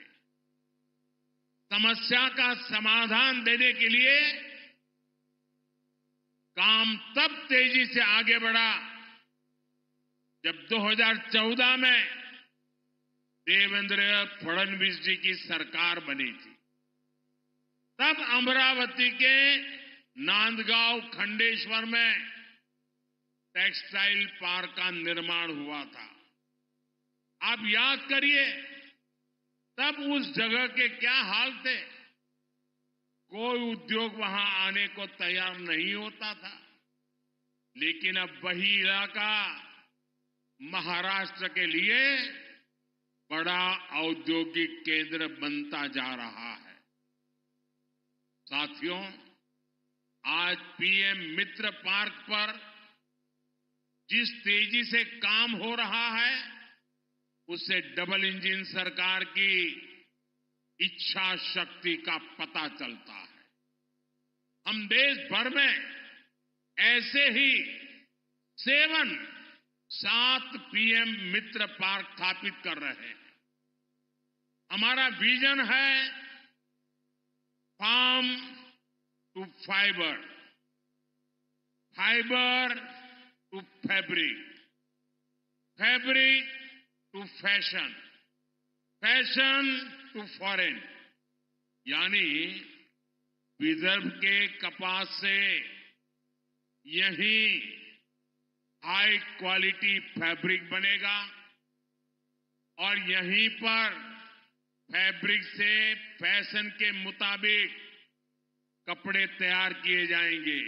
समस्या का समाधान देने के लिए काम तब तेजी से आगे बढ़ा जब 2014 में देवेंद्र फडणवीस जी की सरकार बनी थी। तब अमरावती के नांदगांव खंडेश्वर में टेक्सटाइल पार्क का निर्माण हुआ था। आप याद करिए, तब उस जगह के क्या हाल थे। कोई उद्योग वहां आने को तैयार नहीं होता था। लेकिन अब वही इलाका महाराष्ट्र के लिए बड़ा औद्योगिक केंद्र बनता जा रहा है। साथियों, आज पीएम मित्र पार्क पर जिस तेजी से काम हो रहा है, उससे डबल इंजन सरकार की इच्छा शक्ति का पता चलता है। हम देश भर में ऐसे ही 7 पीएम मित्र पार्क स्थापित कर रहे हैं। हमारा विजन है farm to fibre, fibre to fabric, fabric to fashion, fashion to foreign. यानी विदर्भ के कपास से यही हाई क्वालिटी फैब्रिक बनेगा और यहीं पर फैब्रिक से फैशन के मुताबिक कपड़े तैयार किए जाएंगे।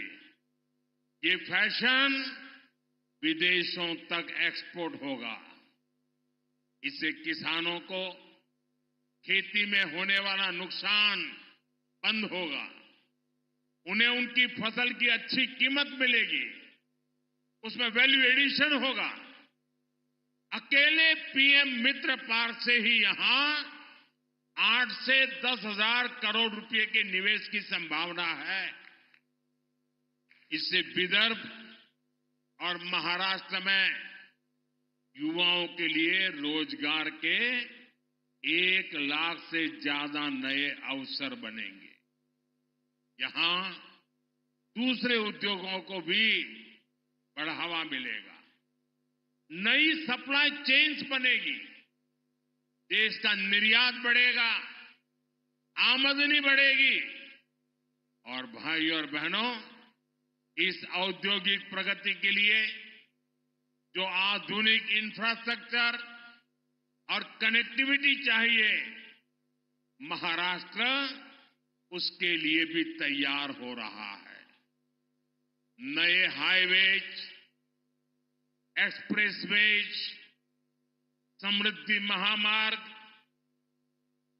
ये फैशन विदेशों तक एक्सपोर्ट होगा। इससे किसानों को खेती में होने वाला नुकसान बंद होगा। उन्हें उनकी फसल की अच्छी कीमत मिलेगी, उसमें वैल्यू एडिशन होगा। अकेले पीएम मित्र पार्क से ही यहां 8 से 10 हजार करोड़ रुपए के निवेश की संभावना है। इससे विदर्भ और महाराष्ट्र में युवाओं के लिए रोजगार के 1 लाख से ज्यादा नए अवसर बनेंगे। यहां दूसरे उद्योगों को भी बढ़ावा मिलेगा। नई सप्लाई चेन्स बनेगी, देश का निर्यात बढ़ेगा, आमदनी बढ़ेगी। और भाई और बहनों, इस औद्योगिक प्रगति के लिए जो आधुनिक इंफ्रास्ट्रक्चर और कनेक्टिविटी चाहिए, महाराष्ट्र उसके लिए भी तैयार हो रहा है। नए हाईवेज, एक्सप्रेसवेज, समृद्धि महामार्ग,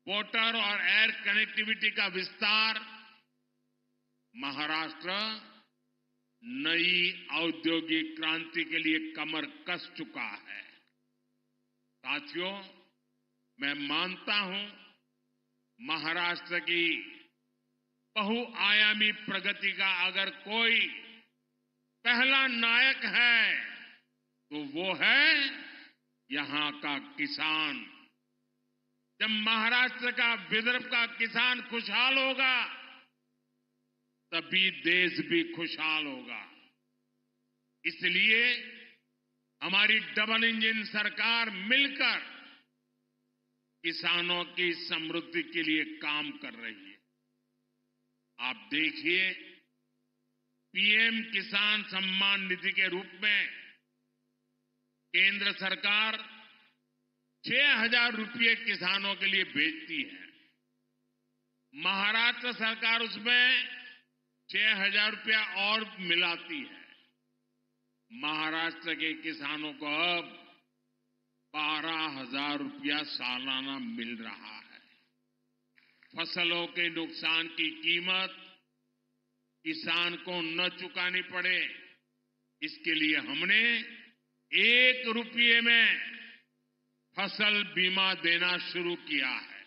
वाटर और एयर कनेक्टिविटी का विस्तार, महाराष्ट्र नई औद्योगिक क्रांति के लिए कमर कस चुका है। साथियों, मैं मानता हूं महाराष्ट्र की बहुआयामी प्रगति का अगर कोई पहला नायक है तो वो है यहां का किसान। जब महाराष्ट्र का, विदर्भ का किसान खुशहाल होगा, तभी देश भी खुशहाल होगा। इसलिए हमारी डबल इंजन सरकार मिलकर किसानों की समृद्धि के लिए काम कर रही है। आप देखिए, पीएम किसान सम्मान निधि के रूप में केंद्र सरकार 6,000 रुपये किसानों के लिए भेजती है। महाराष्ट्र सरकार उसमें 6,000 रुपया और मिलाती है। महाराष्ट्र के किसानों को अब 12,000 रुपया सालाना मिल रहा है। फसलों के नुकसान की कीमत किसान को न चुकानी पड़े, इसके लिए हमने 1 रुपये में फसल बीमा देना शुरू किया है।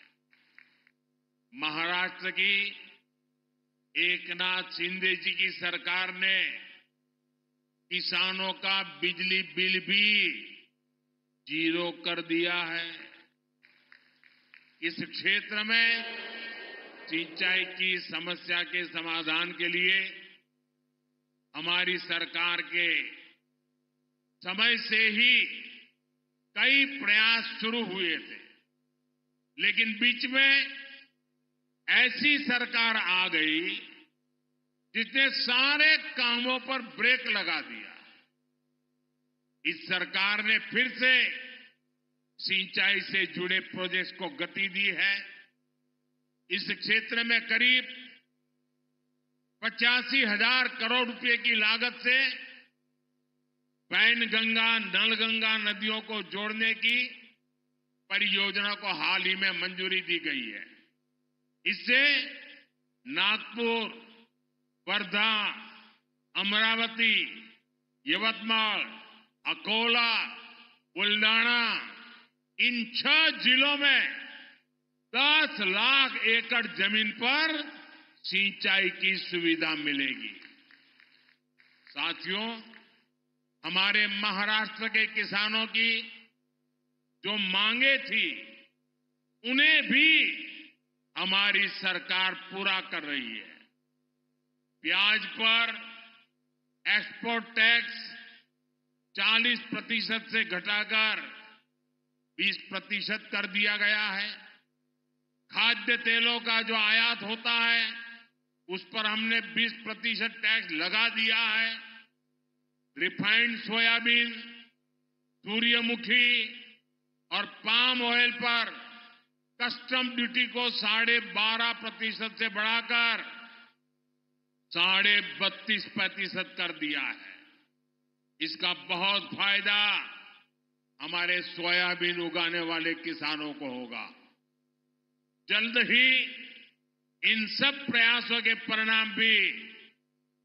महाराष्ट्र की एकनाथ शिंदे जी की सरकार ने किसानों का बिजली बिल भी 0 कर दिया है। इस क्षेत्र में सिंचाई की समस्या के समाधान के लिए हमारी सरकार के समय से ही कई प्रयास शुरू हुए थे, लेकिन बीच में ऐसी सरकार आ गई जिसने सारे कामों पर ब्रेक लगा दिया। इस सरकार ने फिर से सिंचाई से जुड़े प्रोजेक्ट्स को गति दी है। इस क्षेत्र में करीब 85,000 करोड़ रुपए की लागत से वैनगंगा, नलगंगा नदियों को जोड़ने की परियोजना को हाल ही में मंजूरी दी गई है। इससे नागपुर, वर्धा, अमरावती, यवतमाल, अकोला, बुल्डाना, इन 6 जिलों में 10 लाख एकड़ जमीन पर सिंचाई की सुविधा मिलेगी। साथियों, हमारे महाराष्ट्र के किसानों की जो मांगे थी, उन्हें भी हमारी सरकार पूरा कर रही है। प्याज पर एक्सपोर्ट टैक्स 40% से घटाकर 20% कर दिया गया है। खाद्य तेलों का जो आयात होता है, उस पर हमने 20% टैक्स लगा दिया है। रिफाइंड सोयाबीन, सूर्यमुखी, और पाम ऑयल पर कस्टम ड्यूटी को 12.5% से बढ़ाकर 32.5% कर दिया है। इसका बहुत फायदा हमारे सोयाबीन उगाने वाले किसानों को होगा। जल्द ही इन सब प्रयासों के परिणाम भी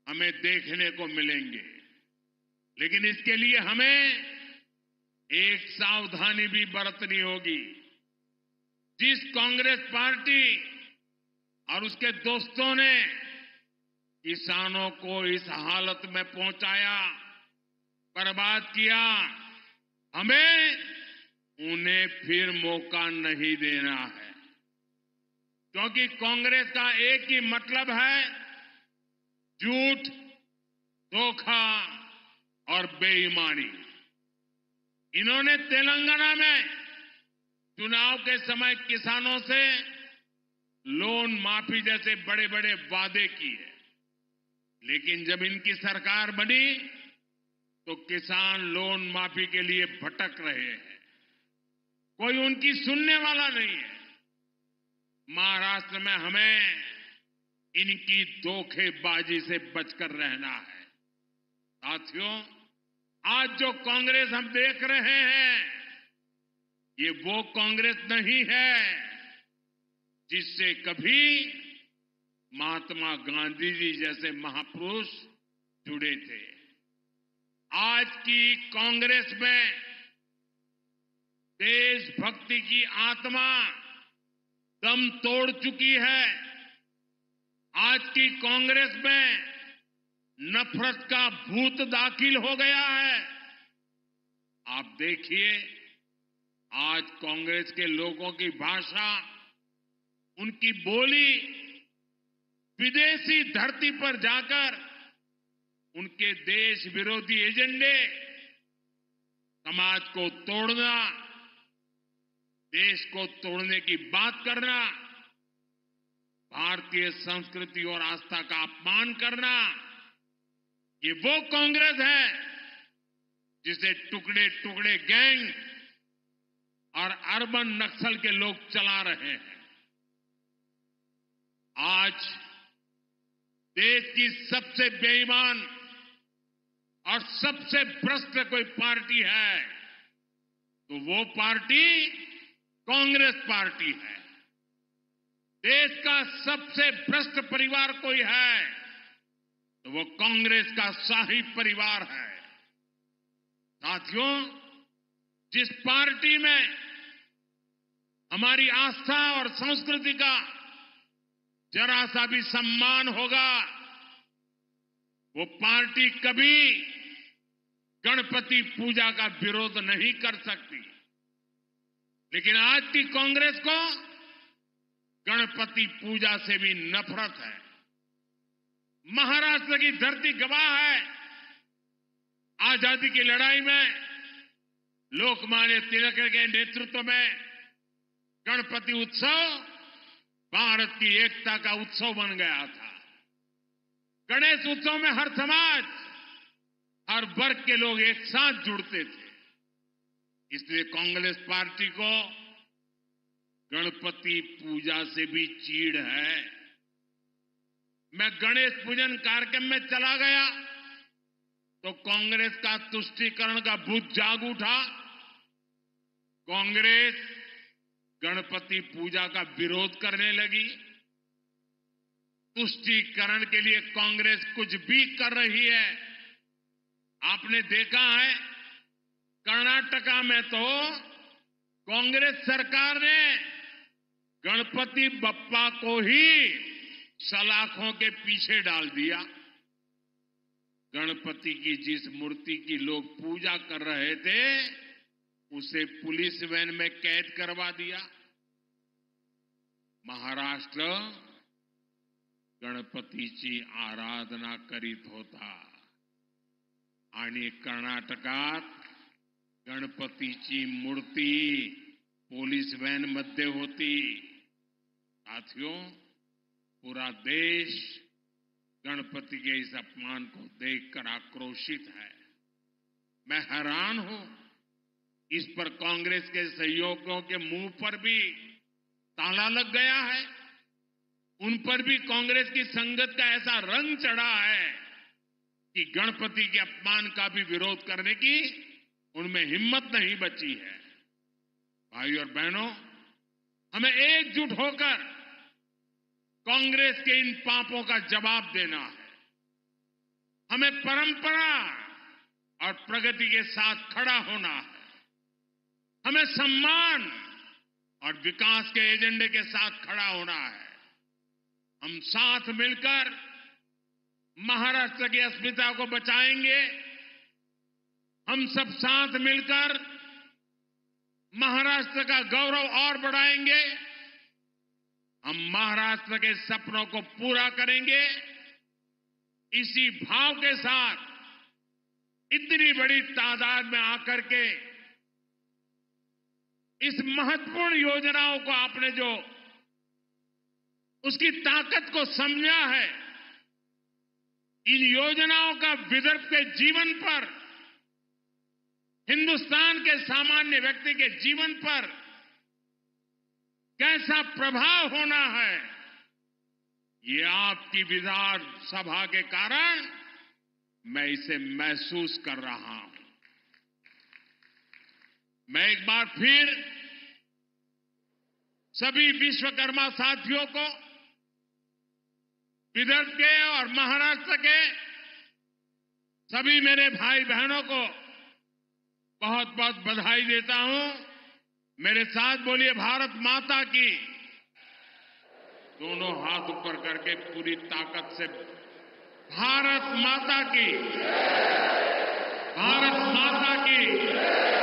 हमें देखने को मिलेंगे, लेकिन इसके लिए हमें एक सावधानी भी बरतनी होगी। जिस कांग्रेस पार्टी और उसके दोस्तों ने किसानों को इस हालत में पहुंचाया, बर्बाद किया, हमें उन्हें फिर मौका नहीं देना है, क्योंकि कांग्रेस का एक ही मतलब है झूठ, धोखा और बेईमानी। इन्होंने तेलंगाना में चुनाव के समय किसानों से लोन माफी जैसे बड़े बड़े वादे किए, लेकिन जब इनकी सरकार बनी तो किसान लोन माफी के लिए भटक रहे हैं। कोई उनकी सुनने वाला नहीं है। महाराष्ट्र में हमें इनकी धोखेबाजी से बचकर रहना है। साथियों, आज जो कांग्रेस हम देख रहे हैं, ये वो कांग्रेस नहीं है जिससे कभी महात्मा गांधी जी जैसे महापुरुष जुड़े थे। आज की कांग्रेस में देशभक्ति की आत्मा दम तोड़ चुकी है। आज की कांग्रेस में नफरत का भूत दाखिल हो गया है। आप देखिए, आज कांग्रेस के लोगों की भाषा, उनकी बोली विदेशी धरती पर जाकर उनके देश विरोधी एजेंडे, समाज को तोड़ना, देश को तोड़ने की बात करना, भारतीय संस्कृति और आस्था का अपमान करना, ये वो कांग्रेस है जिसे टुकड़े टुकड़े गैंग और अर्बन नक्सल के लोग चला रहे हैं। आज देश की सबसे बेईमान और सबसे भ्रष्ट कोई पार्टी है तो वो पार्टी कांग्रेस पार्टी है। देश का सबसे भ्रष्ट परिवार कोई है तो वो कांग्रेस का शाही परिवार है। साथियों, जिस पार्टी में हमारी आस्था और संस्कृति का जरा सा भी सम्मान होगा, वो पार्टी कभी गणपति पूजा का विरोध नहीं कर सकती। लेकिन आज की कांग्रेस को गणपति पूजा से भी नफरत है। महाराष्ट्र की धरती गवाह है, आजादी की लड़ाई में लोकमान्य तिलक के नेतृत्व में गणपति उत्सव भारत की एकता का उत्सव बन गया था। गणेश उत्सव में हर समाज, हर वर्ग के लोग एक साथ जुड़ते थे। इसलिए कांग्रेस पार्टी को गणपति पूजा से भी चीड़ है। मैं गणेश पूजन कार्यक्रम में चला गया तो कांग्रेस का तुष्टीकरण का भूत जाग उठा। कांग्रेस गणपति पूजा का विरोध करने लगी। तुष्टीकरण के लिए कांग्रेस कुछ भी कर रही है। आपने देखा है, कर्नाटका में तो कांग्रेस सरकार ने गणपति बप्पा को ही सलाखों के पीछे डाल दिया। गणपति की जिस मूर्ति की लोग पूजा कर रहे थे उसे पुलिस वैन में कैद करवा दिया। महाराष्ट्र गणपतीची आराधना करीत होता आणि कर्नाटकात गणपतीची मूर्ती पुलिस वैन मध्ये होती। साथियों, पूरा देश गणपति के इस अपमान को देखकर आक्रोशित है। मैं हैरान हूं, इस पर कांग्रेस के सहयोगियों के मुंह पर भी ताला लग गया है। उन पर भी कांग्रेस की संगत का ऐसा रंग चढ़ा है कि गणपति के अपमान का भी विरोध करने की उनमें हिम्मत नहीं बची है। भाई और बहनों, हमें एकजुट होकर कांग्रेस के इन पापों का जवाब देना है। हमें परंपरा और प्रगति के साथ खड़ा होना है। हमें सम्मान और विकास के एजेंडे के साथ खड़ा होना है। हम साथ मिलकर महाराष्ट्र की अस्मिता को बचाएंगे। हम सब साथ मिलकर महाराष्ट्र का गौरव और बढ़ाएंगे। हम महाराष्ट्र के सपनों को पूरा करेंगे। इसी भाव के साथ इतनी बड़ी तादाद में आकर के इस महत्वपूर्ण योजनाओं को आपने जो उसकी ताकत को समझा है, इन योजनाओं का विदर्भ के जीवन पर, हिंदुस्तान के सामान्य व्यक्ति के जीवन पर कैसा प्रभाव होना है, ये आपकी विधानसभा के कारण मैं इसे महसूस कर रहा हूं। मैं एक बार फिर सभी विश्वकर्मा साथियों को, विदर्भ के और महाराष्ट्र के सभी मेरे भाई बहनों को बहुत बहुत बधाई देता हूं। मेरे साथ बोलिए भारत माता की। दोनों हाथ ऊपर करके पूरी ताकत से भारत माता की, भारत माता की।